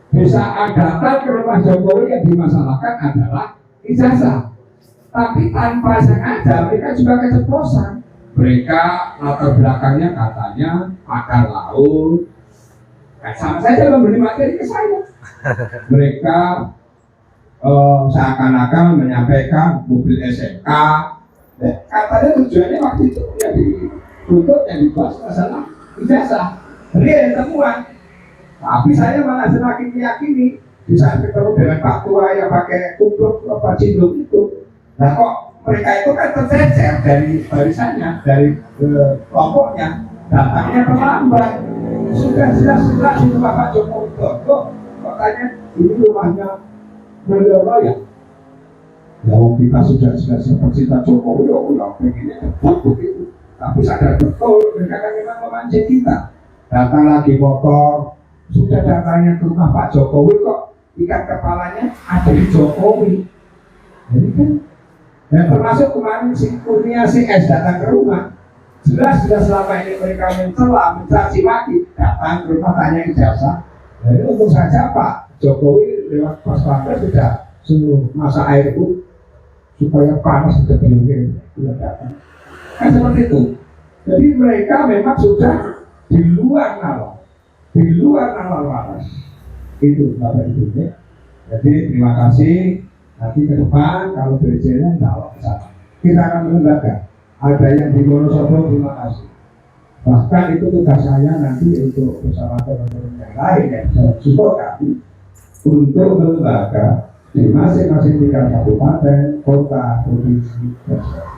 Speaker 5: bisa datang ke rumah Jokowi yang dimasalahkan adalah ijazah, tapi tanpa sengaja mereka juga keceplosan. Mereka latar belakangnya katanya pakar laut, sama saja memberi materi ke saya. Mereka seakan-akan menyampaikan mobil SMK, katanya tujuannya waktu itu yang dituntut yang dibahas masalah ijazah. Jadi ada temuan, tapi saya malah semakin meyakini di saat ketemu dengan Pak Tua yang pakai kupluk apa cinduk itu. Nah kok mereka itu kan tercecer dari barisannya, dari kelompoknya, datangnya terlambat. Sudah jelas-jelas itu Pak Jokowi kok katanya ini rumahnya beliau ya. Ya kita sudah jelas seperti Pak Jokowi, ya pengennya cepat begitu. Tapi sadar betul mereka kan memang memancing kita. Datang lagi motor, sudah datangnya ke rumah Pak Jokowi kok ikat kepalanya ada di Jokowi. Jadi kan, dan termasuk kemarin si Kurnia si S datang ke rumah, jelas selama ini mereka mencela, mencaci maki, datang ke rumah tanya ijazah. Jadi untuk saja Pak Jokowi lewat Pas Pampres sudah suruh masak air itu supaya panas sudah beliau datang. Kan seperti itu. Jadi mereka memang sudah di luar nalar waras itu Bapak Ibu ya. Jadi terima kasih, nanti ke depan kalau BCN insya ke sana kita akan melembaga, ada yang di Wonosobo, terima kasih. Bahkan itu tugas saya nanti untuk bersama teman-teman yang lain yang bisa support kami untuk melembaga di masing-masing tingkat kabupaten, kota, provinsi, dan sebagainya.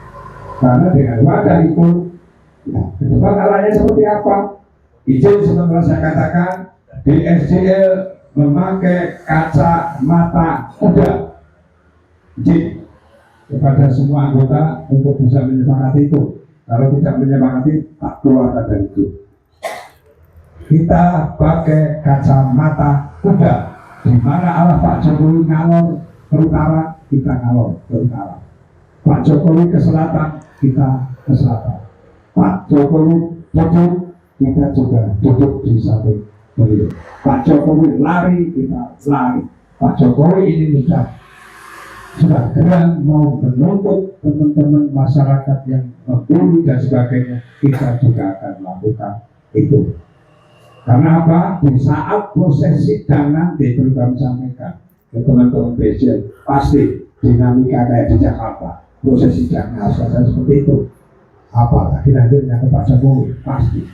Speaker 5: Karena dengan wadah itu ya, ke depan arahnya seperti apa? Izin sebenarnya saya katakan DSJL memakai kacamata kuda. Izin kepada semua anggota untuk bisa menyepakati itu. Kalau tidak menyepakati, tak keluarkan dari itu. Kita pakai kacamata kuda. Di mana arah Pak Jokowi ngalor ke utara, kita ngalor ke utara. Pak Jokowi ke selatan, kita ke selatan. Pak Jokowi duduk, kita juga duduk di samping beliau. Pak Jokowi lari, kita lari. Pak Jokowi ini sudah keren mau menuntut teman-teman masyarakat yang membuli dan sebagainya, kita juga akan melakukan itu. Karena apa? Di saat proses sidang nanti perlu kami sampaikan ke teman-teman BCN, pasti dinamika kayak di Jakarta, proses sidangnya harus seperti itu. Apalagi nanti menyangkut Pak Jokowi, pasti.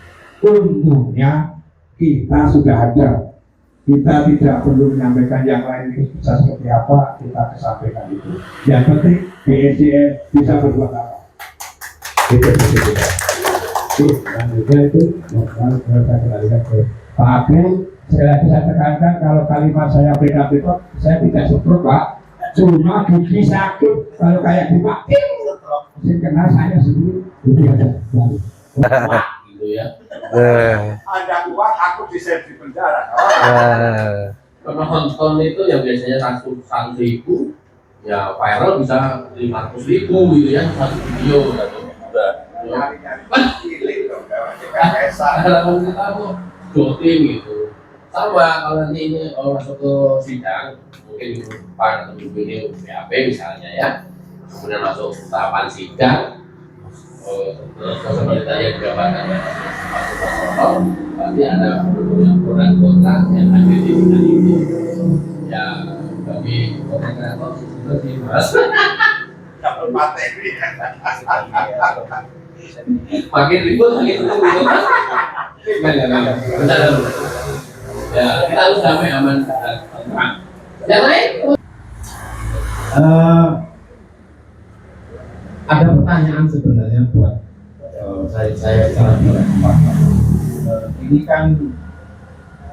Speaker 5: Untungnya kita sudah ada, kita tidak perlu menyampaikan yang lain itu bisa seperti apa, kita kesampaikan itu. Yang penting BSJN bisa berbuat apa. Itu. Selanjutnya itu harus saya kembalikan ke Pak Abdul. Sekali lagi saya tekankan kalau kalimat saya beda-beda, saya tidak seperti Pak. Cuma gigi sakit kalau kayak di Pak. Saya kenal saya sendiri. Itu aja.
Speaker 1: Gitu ya.
Speaker 6: Ada uang, aku bisa di penjara.
Speaker 1: Penonton itu yang biasanya 100.000 ya viral bisa 500.000 gitu ya, satu video gitu. Kalau kita mau voting gitu sama kalau nanti ini masuk ke sidang mungkin minggu depan atau minggu ini BAP misalnya ya, kemudian masuk tahapan sidang terus pemerintah yang jabatannya masuk Pasti ada pro dan kontra yang ada di bidang ini. Ya, tapi konten kreator itu sih mas.
Speaker 6: Dapat materi.
Speaker 1: Makin ribut makin ribut. Bentar. Ya, kita harus damai aman. Yang lain?
Speaker 4: Ada pertanyaan sebenarnya buat saya secara berempat. Ini kan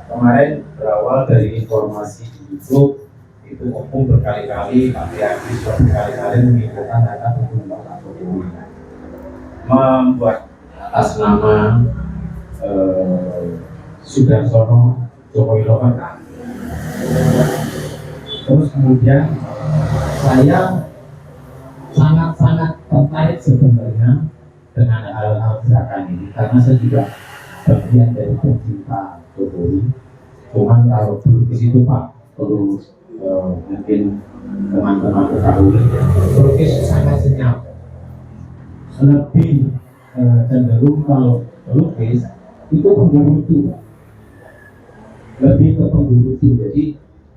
Speaker 4: kemarin berawal dari informasi di YouTube, itu Opung berkali-kali, Pak Yaki sudah berkali-kali menginfokan data untuk Pak Jokowi membuat atas nama Sudarsono Jokowi Loka. Terus kemudian saya sangat-sangat tertarik sebenarnya dengan hal-hal gerakan ini karena saya juga bagian dari pecinta Jokowi. Cuman kalau dulu di situ Pak perlu mungkin teman-teman ketahui, pelukis sangat senyap, lebih cenderung kalau pelukis itu penggerutu, lebih ke penggerutu. Jadi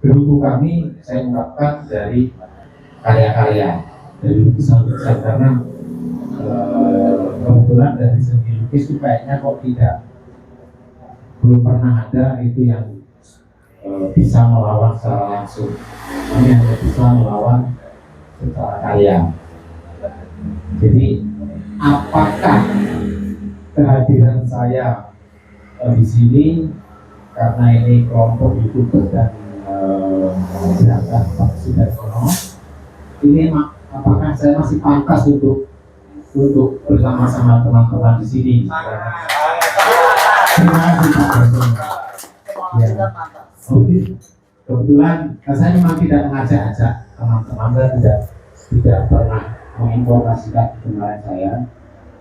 Speaker 4: gerutu kami saya ungkapkan dari karya-karya, dari lukisan-lukisan karena kebetulan dari segi lukis itu kayaknya kok belum pernah ada itu yang bisa melawan secara langsung. Kami hanya bisa melawan secara karya. Jadi apakah kehadiran saya di sini karena ini kelompok YouTuber dan gerakan Pak Sudarsono, ini apakah saya masih pantas untuk bersama-sama teman-teman di sini? Terima kasih Pak Darsono. Ya. Oke. Kebetulan saya memang tidak mengajak-ajak teman-teman, saya tidak pernah menginformasikan kebenaran saya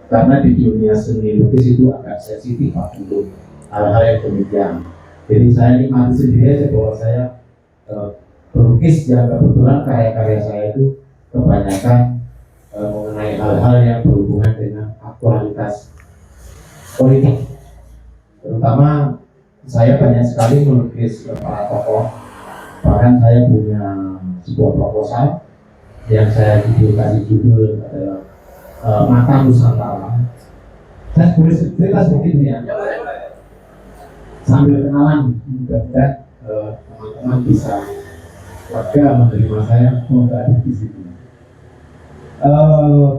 Speaker 4: karena di dunia seni lukis itu agak sensitif Pak untuk hal-hal yang demikian. Jadi saya nikmati sendiri aja bahwa saya pelukis yang kebetulan karya-karya saya itu kebanyakan mengenai hal-hal yang berhubungan dengan aktualitas politik. Terutama saya banyak sekali melukis para tokoh. Bahkan saya punya sebuah proposal yang saya kasih judul Mata Nusantara. Saya boleh cerita sedikit nih ya, sambil kenalan, mudah-mudahan teman-teman bisa warga menerima saya mau ada di sini.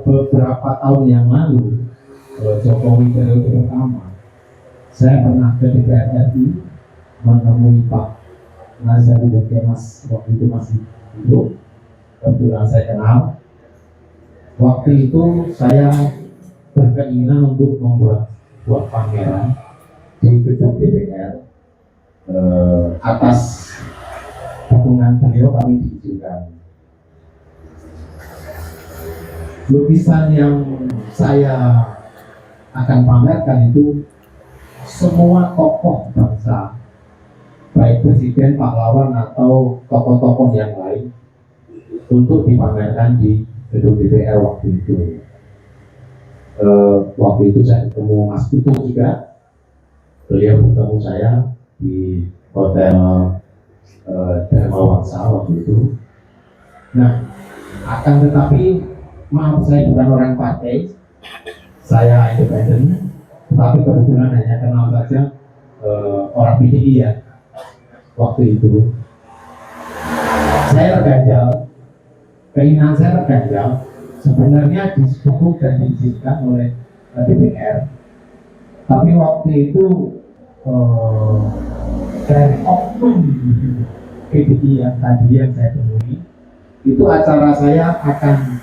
Speaker 4: Beberapa tahun yang lalu, Jokowi periode pertama, saya pernah ke DPR RI menemui Pak Nazarudin Kemas, waktu itu masih hidup, kebetulan saya kenal. Waktu itu saya berkeinginan untuk membuat sebuah pameran di gedung DPR. Atas dukungan beliau kami diizinkan. Lukisan yang saya akan pamerkan itu semua tokoh bangsa, baik presiden, pahlawan atau tokoh-tokoh yang lain, untuk dipamerkan di gedung DPR waktu itu. Waktu itu saya ketemu Mas Tutu juga, beliau bertemu saya di hotel Dharma Wangsa waktu itu. Nah, akan tetapi maaf, saya bukan orang partai, saya independen, tetapi kebetulan hanya kenal saja orang PDI ya. Waktu itu saya terganjal, keinginan saya terganjal, sebenarnya didukung dan diizinkan oleh DPR, tapi waktu itu dari oknum PDI yang tadi yang saya temui, itu acara saya akan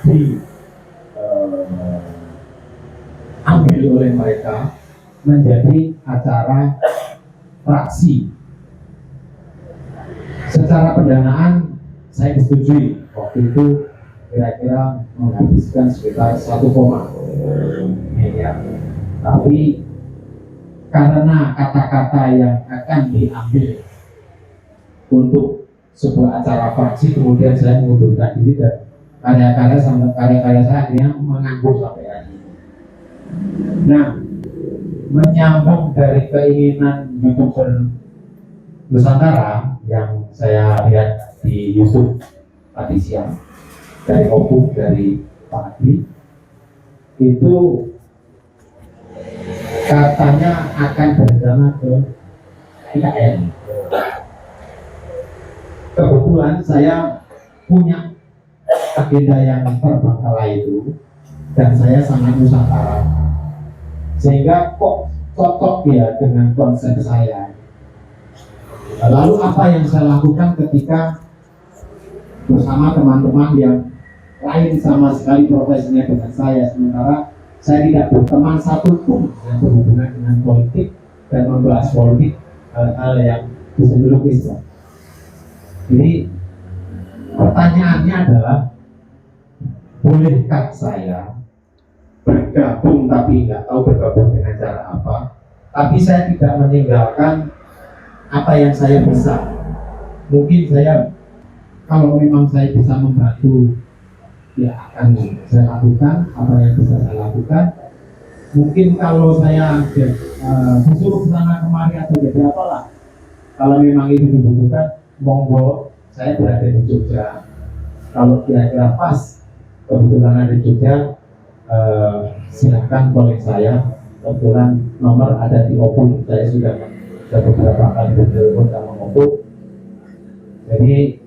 Speaker 4: diambil oleh mereka menjadi acara fraksi. Secara pendanaan saya disetujui, waktu itu kira-kira menghabiskan sekitar 1 miliar. Tapi karena kata-kata yang akan diambil untuk sebuah acara fraksi, kemudian saya mengundurkan diri dan karya-karya saya akhirnya menganggur sampai hari ini. Nah, menyambung dari keinginan YouTuber Nusantara yang saya lihat di YouTube tadi siang dari Opung, dari Pak Adi, itu katanya akan berencana ke IKN. Kebetulan saya punya agenda yang terbengkalai itu dan saya sangat Nusantara, sehingga kok cocok ya dengan konsep saya. Lalu apa yang saya lakukan ketika bersama teman-teman yang lain sama sekali profesinya dengan saya, sementara saya tidak berteman satupun yang berhubungan dengan politik dan membahas politik, hal-hal yang cenderung Islam. Jadi pertanyaannya adalah, bolehkah saya bergabung tapi nggak tahu bergabung dengan cara apa? Tapi saya tidak meninggalkan apa yang saya bisa. Mungkin saya, kalau memang saya bisa membantu, ya akan saya lakukan apa yang bisa saya lakukan. Mungkin kalau saya disuruh sana kemari atau jadi apalah, kalau memang itu dibutuhkan, monggo, saya berada di Jogja. Kalau kira-kira pas kebetulan ada di Jogja, silakan kontak saya. Kebetulan nomor ada di Opung, saya sudah beberapa kali bertelepon sama Opung. Jadi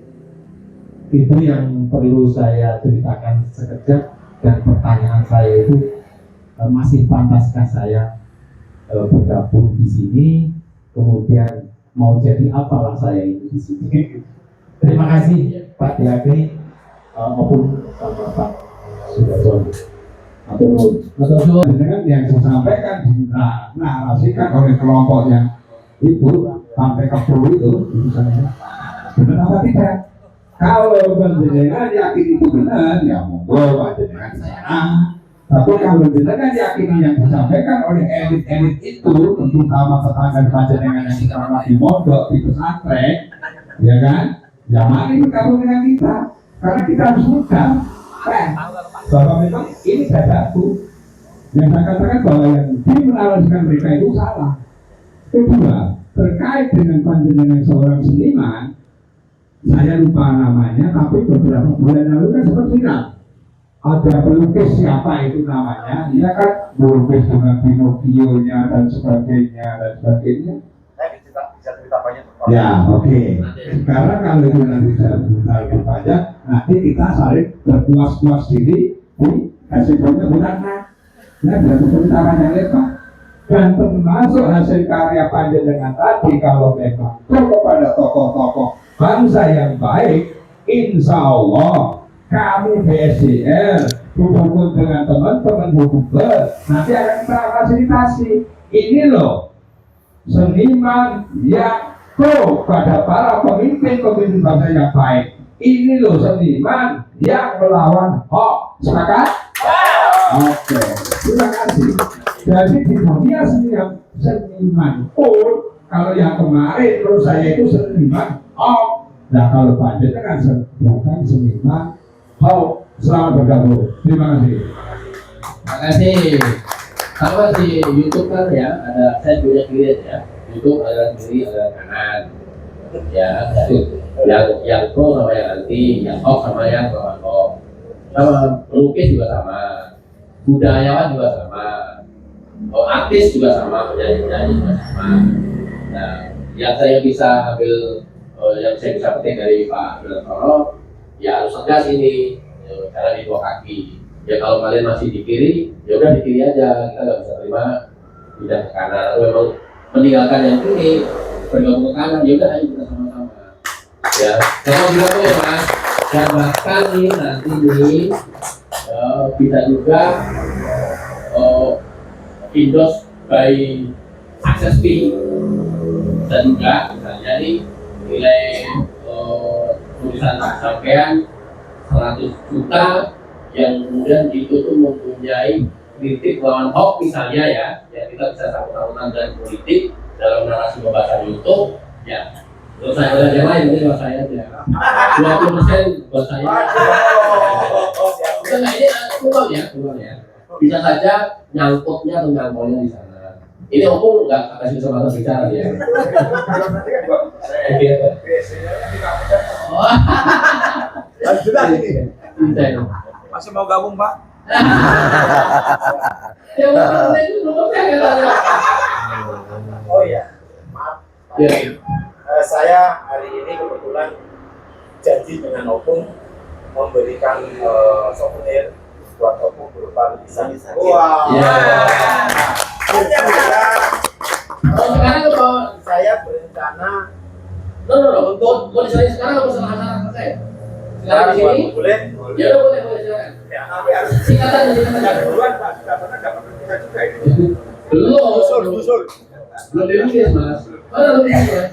Speaker 4: itu yang perlu saya ceritakan sekejap, dan pertanyaan saya itu, masih pantaskah saya bergabung di sini, kemudian mau jadi apalah saya ini di sini. Terima kasih Pak Diakri, Opung sama Pak Sudarsono.
Speaker 5: Dengan yang disampaikan dinarasikan oleh kelompok yang itu sampai ke puluh itu saya benar apa tidak? Kalau panjenengan yakin itu benar, ya monggo panjenengan sana. Tapi kalau panjenengan yakin yang disampaikan oleh elit-elit itu, terutama tetangga panjenengan yang sekarang di mondok, di pesantren, ya kan? Ya mari bergabung dengan kita, karena kita harus mudah. Bahwa memang ini dadaku. Yang saya katakan bahwa yang dimenarasikan mereka itu salah. Kedua, terkait dengan panjenengan seorang seniman, saya lupa namanya, tapi beberapa bulan lalu kan sempat viral. Ada pelukis siapa itu namanya, dia kan melukis dengan Pinocchio-nya dan sebagainya.
Speaker 6: Bisa cerita banyak.
Speaker 5: Ya, oke. Sekarang kalau itu nanti saya lebih banyak, nanti kita saling berpuas-puas diri di hasil pembentukan. Nah, berarti pembentukan yang lebar. Dan termasuk hasil karya panjenengan tadi, kalau memang kepada tokoh-tokoh bangsa yang baik, insya Allah kami BSDR berhubung dengan teman-teman YouTuber nanti akan kita fasilitasi. Ini loh seniman yang pro pada para pemimpin bangsa yang baik. Ini loh seniman yang melawan hoax. Sepakat? Oke, terima kasih. Jadi di dunia seniman pun, kalau yang kemarin menurut saya itu seniman hoax. Nah kalau panjenengan bukan seniman hoax. Selamat bergabung. Terima kasih.
Speaker 1: Terima kasih. Sama di YouTube kan ya, ada saya punya klien ya. YouTube ada kiri, ada kanan. Ya, yang pro sama yang anti, yang hoax sama yang lawan hoax. Sama pelukis juga sama, budayawan juga sama, artis juga sama, penyanyi juga sama. Nah, yang saya bisa ambil, yang saya bisa petik dari Pak Sudarsono, ya harus tegas ini, cara di dua kaki. Ya kalau kalian masih di kiri, ya udah di kiri aja, kita nggak bisa terima pindah ke kanan. Atau memang meninggalkan yang kiri, bergabung ke kanan, ya udah ayo kita sama-sama. Ya, kalau gitu ya Mas. Dan bahkan nih nanti nih bisa juga endorse by access fee, bisa juga misalnya nih nilai tulisan sampean 100 juta yang kemudian itu tuh mempunyai kritik lawan hoax misalnya ya, yang kita bisa sangkut-sangkutan dari politik dalam narasi pembahasan YouTube ya. Terus saya ada yang lain, ini buat saya aja 20% buat saya. Kita nggak ini keluar ya. Bisa saja nyangkutnya atau nyangkolnya di sana. Ini opung nggak kasih kesempatan bicara dia.
Speaker 6: Sudah ini.
Speaker 2: Masih mau gabung, Pak?
Speaker 7: Oh iya, maaf.
Speaker 1: Ya.
Speaker 7: Saya hari ini kebetulan janji dengan Opung memberikan souvenir buat Opung berupa lukisan.
Speaker 6: Wah.
Speaker 1: Ya. Oh, sekarang mau
Speaker 7: Saya berencana
Speaker 1: untuk mau diserahin sekarang atau sekarang ke saya? Sekarang di sini?
Speaker 7: boleh.
Speaker 1: Ya udah boleh silakan.
Speaker 7: Ya, tapi harus
Speaker 1: Singkatan
Speaker 6: Yang duluan Pak, dapat kita juga ini.
Speaker 1: Belum.
Speaker 6: Usul.
Speaker 1: Belum dilukis mas. Mana lukis mas?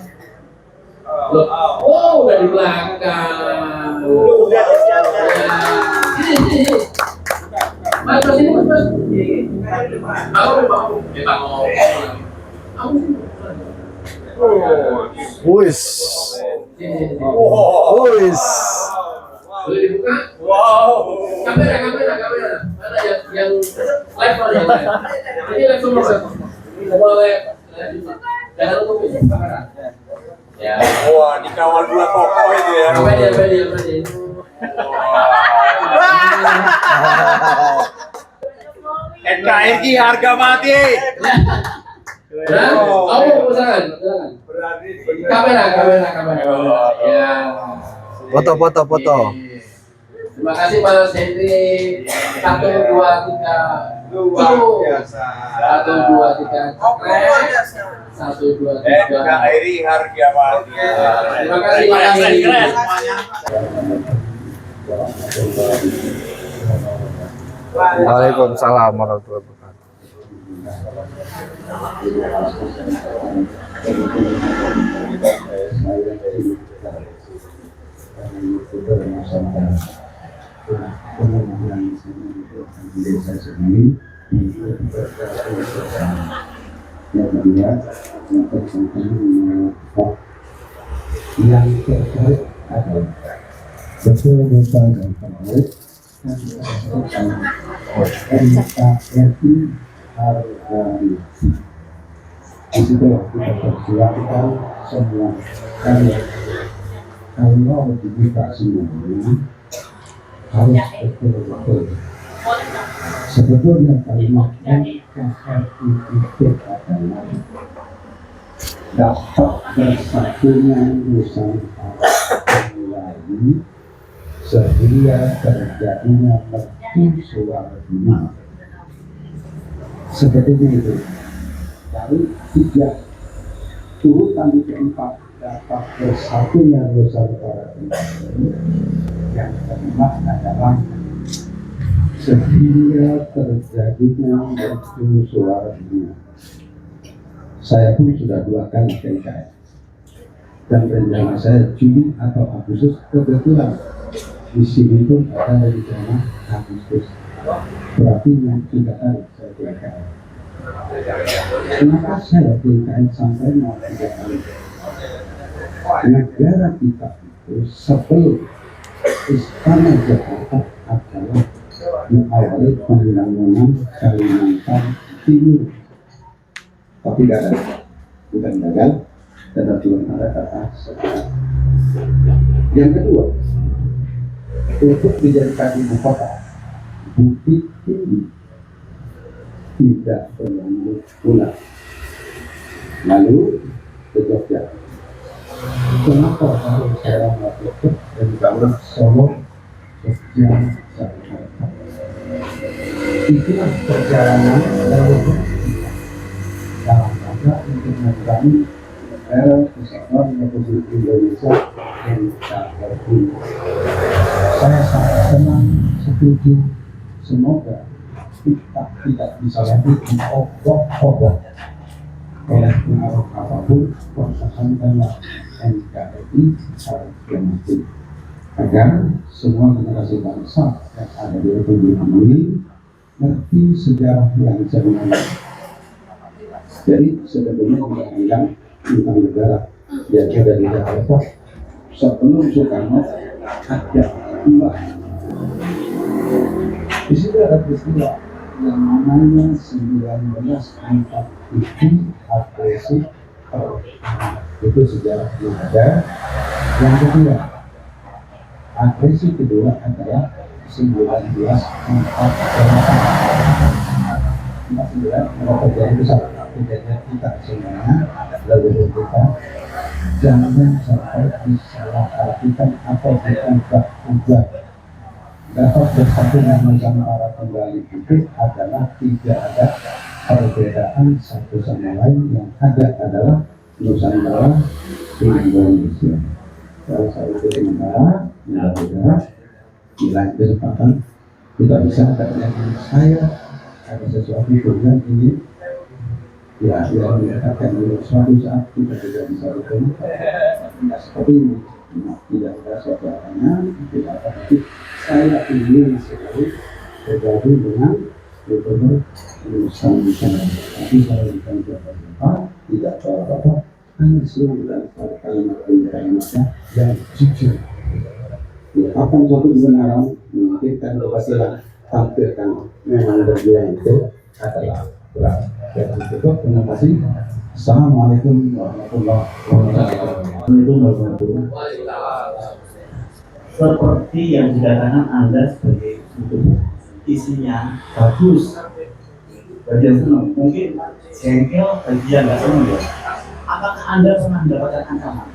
Speaker 1: Loh, oh udah di belakang.
Speaker 7: Udah disiapkan.
Speaker 1: Sini. Mas ini mas. Aku mau kita mau. Aku
Speaker 2: Wis.
Speaker 1: sini.
Speaker 2: Wis.
Speaker 1: Boleh dibuka?
Speaker 7: Wow.
Speaker 1: Kamera. Mana yang live mana yang live? Ini live semua. Semua live. Jangan lupa pilih kamera. Ya.
Speaker 6: Wah, dikawal dua tokoh itu ya.
Speaker 1: Apa dia?
Speaker 6: NKRI harga mati.
Speaker 1: Nah, kamu silakan.
Speaker 6: Berarti
Speaker 1: Kamera. Ya.
Speaker 2: Foto.
Speaker 1: Terima kasih Mas Henry. 1, 2, 3.
Speaker 6: luar biasa.
Speaker 1: 1, 2, 3. 1, 2, 3.
Speaker 6: NKRI harga mati.
Speaker 1: Terima kasih.
Speaker 6: Keren.
Speaker 2: Waalaikumsalam warahmatullahi wabarakatuh.
Speaker 5: Yang terbaik adalah betul-betul dan terbaik NKRI harga mati. Di situ kita perjuangkan semua karya. Kalau dibuka semuanya harus betul-betul. Sebetulnya kalimat NKRI itu adalah dapat bersatunya Nusantara kembali sehingga terjadinya mercusuar dunia. Sebetulnya itu dari 3 urutan keempat dapat bersatunya Nusantara kembali. Yang kelima adalah sehingga terjadinya mercusuar dunia. Saya pun sudah 2 kali ke IKN dan rencana saya Juli atau Agustus, kebetulan di sini pun ada rencana Agustus, berarti yang 3 kali saya ke IKN. Kenapa saya ke IKN sampai mau 3 kali? Negara kita itu sebelum Istana Jakarta adalah diawali pembangunan Kalimantan Timur. Tapi bukan gagal, dan belum ada kata sekarang. Yang kedua, untuk dijadikan ibu kota, Bukit Tinggi tidak berlalu pulang. Lalu ke Jogja. Kenapa harus saya melakukan dan bangun Solo, Jogja, Jakarta? Itulah perjalanan dari dalam rangka untuk membangun negara kesatuan Republik Indonesia NKRI. Saya sangat senang, setuju, semoga kita tidak bisa lagi diobok-obok oleh pengaruh apapun, pertahankanlah NKRI harga mati agar semua generasi bangsa yang ada di Republik ini ngerti sejarah yang sebenarnya. Jadi sebetulnya kita bilang tentang negara yang ada di Jakarta sebelum Soekarno ada 2. Di situ ada peristiwa yang namanya 1947 agresi itu sejarah belum ada. Yang kedua, agresi kedua adalah 1948 terjadi itu salah kejadian kita semuanya, lalu kita jangan sampai disalahartikan atau diubah-ubah. Dapat bersatu Nusantara kembali itu adalah tidak ada perbedaan satu sama lain, yang ada adalah Nusantara di Indonesia. Kalau saya itu sementara, mudah-mudahan di lain kesempatan kita bisa katanya saya ada sesuatu yang ingin yang mengatakan suatu saat kita tidak bisa bertemu seperti ini. Tidak ada saudaranya, tidak ada. Saya ingin sekali bergabung dengan Gubernur Nusantara. Tapi saya bukan siapa-siapa, tidak tahu apa-apa, hanya selalu dan kalimat-kalimatnya yang jujur. Ya, akan suatu kebenaran mungkin kepastian tampilkan memang berdua itu adalah berat. Terima kasih. Assalamualaikum warahmatullahi wabarakatuh.
Speaker 8: Seperti yang dikatakan Anda sebagai itu isinya bagus, bagian senang, mungkin jengkel bagian nggak senang ya. Apakah Anda pernah mendapatkan ancaman?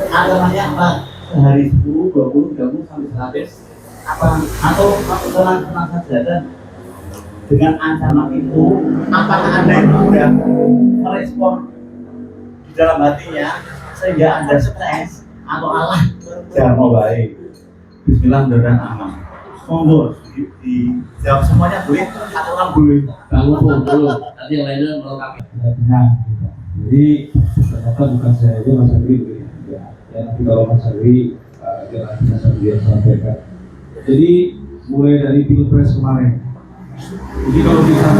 Speaker 8: Ancamannya apa? Sehari 10, 20, 30 sampai 100 apa? Atau tenang saja, dan dengan ancaman itu apakah Anda itu sudah merespon di dalam hatinya sehingga Anda stres atau Allah jangan mau baik? Bismillah, mudah-mudahan aman. Monggo dijawab semuanya boleh atau orang boleh?
Speaker 1: Kamu pun dulu, nanti yang lainnya melengkapi.
Speaker 4: Nah, jadi ternyata bukan saya aja Mas Agri, ya, tapi kalau Mas Agri Mas Agri yang sampaikan. Jadi mulai dari Pilpres kemarin, jadi kalau bisa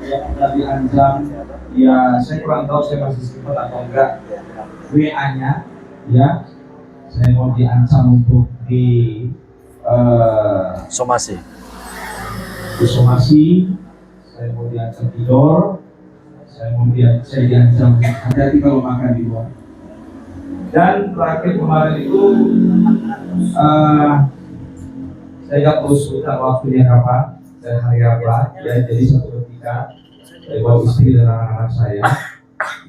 Speaker 4: yang tadi ancam, ya saya kurang tahu saya masih simpan atau enggak WA-nya, ya saya mau diancam untuk
Speaker 2: Somasi.
Speaker 4: disomasi, saya mau diancam tidur, saya diancam hati-hati kalau makan di luar. Dan terakhir kemarin itu saya nggak perlu sebutkan waktunya kapan dan hari apa, ya. Jadi satu ketika saya bawa istri dan anak-anak saya,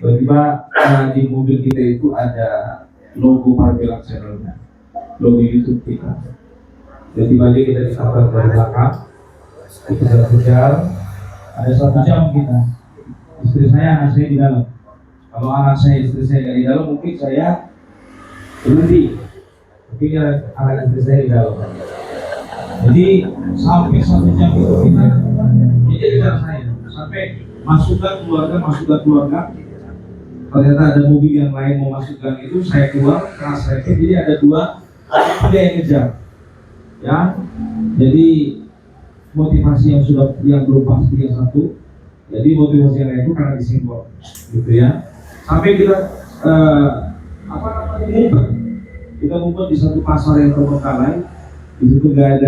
Speaker 4: tiba-tiba di mobil kita itu ada logo Parbelang channelnya, logo YouTube kita. Tiba-tiba aja kita ditabrak dari belakang, dikejar-kejar, ada 1 jam kita. Istri saya, anak saya di dalam. Kalau anak saya, istri saya nggak di dalam, mungkin saya berhenti. Mungkin anak istri saya di dalam. Jadi sampai 1 jam itu kita kejar saya, sampai masukkan keluarga. Ternyata ada mobil yang lain mau masukkan itu, saya keluar, karena saya jadi ada 2 ada yang ngejar. Ya, jadi motivasi yang belum pasti yang satu, jadi motivasi yang lain itu karena disenggol, gitu ya. Sampai kita kita ngumpet di satu pasar yang terbengkalai, di situ nggak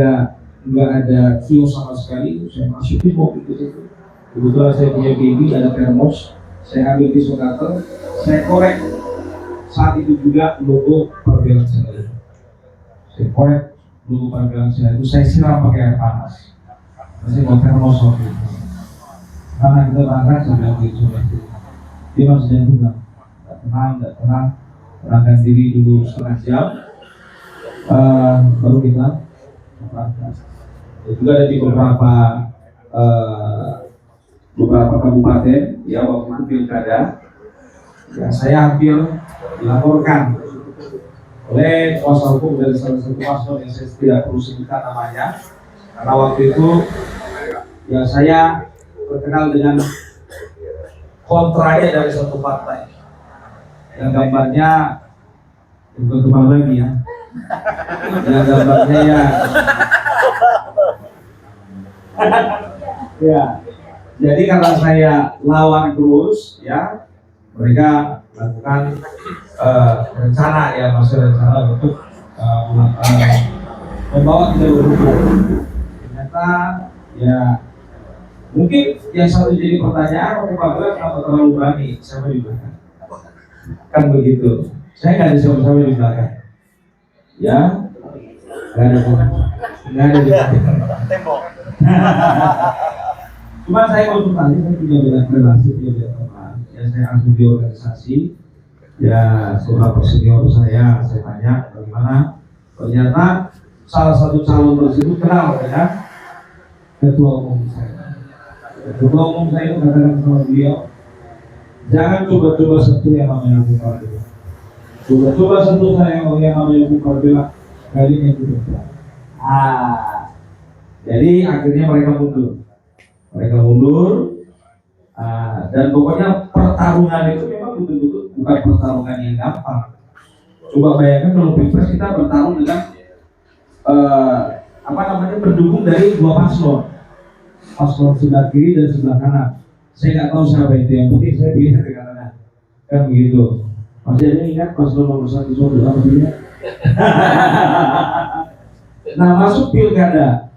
Speaker 4: ada kios sama sekali. Saya masukin mobil ke situ. Kebetulan saya punya baby, ada termos, saya ambil pisau cutter, saya korek. Saat itu juga logo Parbelang channel. Saya korek logo Parbelang channel itu, saya siram pakai air panas. Saya mau termos waktu itu. Karena kita berangkat sampai begitu. Dia masih jangan nggak tenang, tenangkan diri dulu setengah jam, baru kita berangkat. Juga ada di beberapa kabupaten, ya, waktu itu pilkada, ya saya hampir dilaporkan oleh kuasa hukum dari salah satu paslon yang saya tidak perlu sebutkan namanya, karena waktu itu ya saya terkenal dengan kontranya dari satu partai yang gambarnya bukan kepala lagi ya, yang gambarnya ya. Jadi karena saya lawan terus, ya, mereka lakukan rencana, ya, maksud rencana untuk membawa kita berhukum. Ternyata ternyata ya mungkin yang satu jadi pertanyaan, Pak Bela kenapa terlalu berani sama di belakang? Kan begitu. Saya nggak ada siapa-siapa di belakang. Ya, nggak ada di belakang.
Speaker 7: Tembok.
Speaker 4: Cuma saya waktu tadi saya punya banyak relasi, punya banyak teman. Ya saya langsung di organisasi. Ya beberapa senior saya tanya bagaimana. Ternyata salah satu calon tersebut kenal dengan ketua umum saya. Ketua umum saya itu katakan sama beliau, jangan coba-coba sentuh yang namanya Bukar Bela. Coba-coba sentuh saya yang namanya Bukar Bela, kali ini tidak. Jadi akhirnya mereka mundur. Dan pokoknya pertarungan itu memang betul-betul bukan pertarungan yang gampang. Coba bayangkan kalau Pilpres kita bertarung dengan pendukung dari dua paslon sebelah kiri dan sebelah kanan. Saya nggak tahu siapa itu, yang penting saya pilih dari kanan. Kan begitu. Masih ada ingat paslon nomor 1 apa dia? Nah, masuk pilkada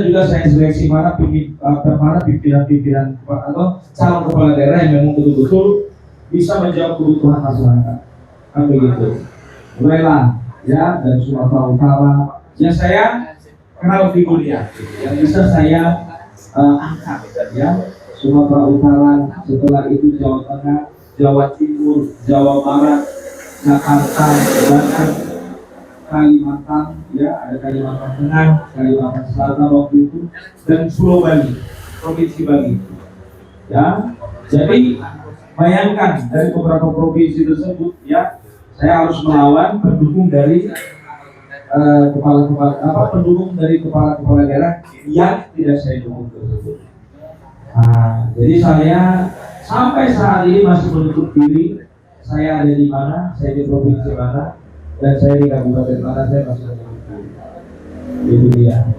Speaker 4: juga saya seleksi mana pimpinan atau calon kepala daerah yang memang betul-betul bisa menjawab kebutuhan masyarakat. Kan begitu. Mulailah ya dari Sumatera Utara yang saya kenal figurnya, yang bisa saya angkat ya. Sumatera Utara, setelah itu Jawa Tengah, Jawa Timur, Jawa Barat, Jakarta, bahkan Kalimantan, ya ada Kalimantan Tengah, Kalimantan Selatan waktu itu, dan Pulau Bali, Provinsi Bali. Ya, jadi bayangkan dari beberapa provinsi tersebut, ya saya harus melawan pendukung dari pendukung dari kepala daerah yang tidak saya dukung tersebut. Jadi saya sampai saat ini masih menutup diri saya ada di mana, saya di provinsi mana, dan saya di kabupaten mana, saya masih menutup diri. Itu dia.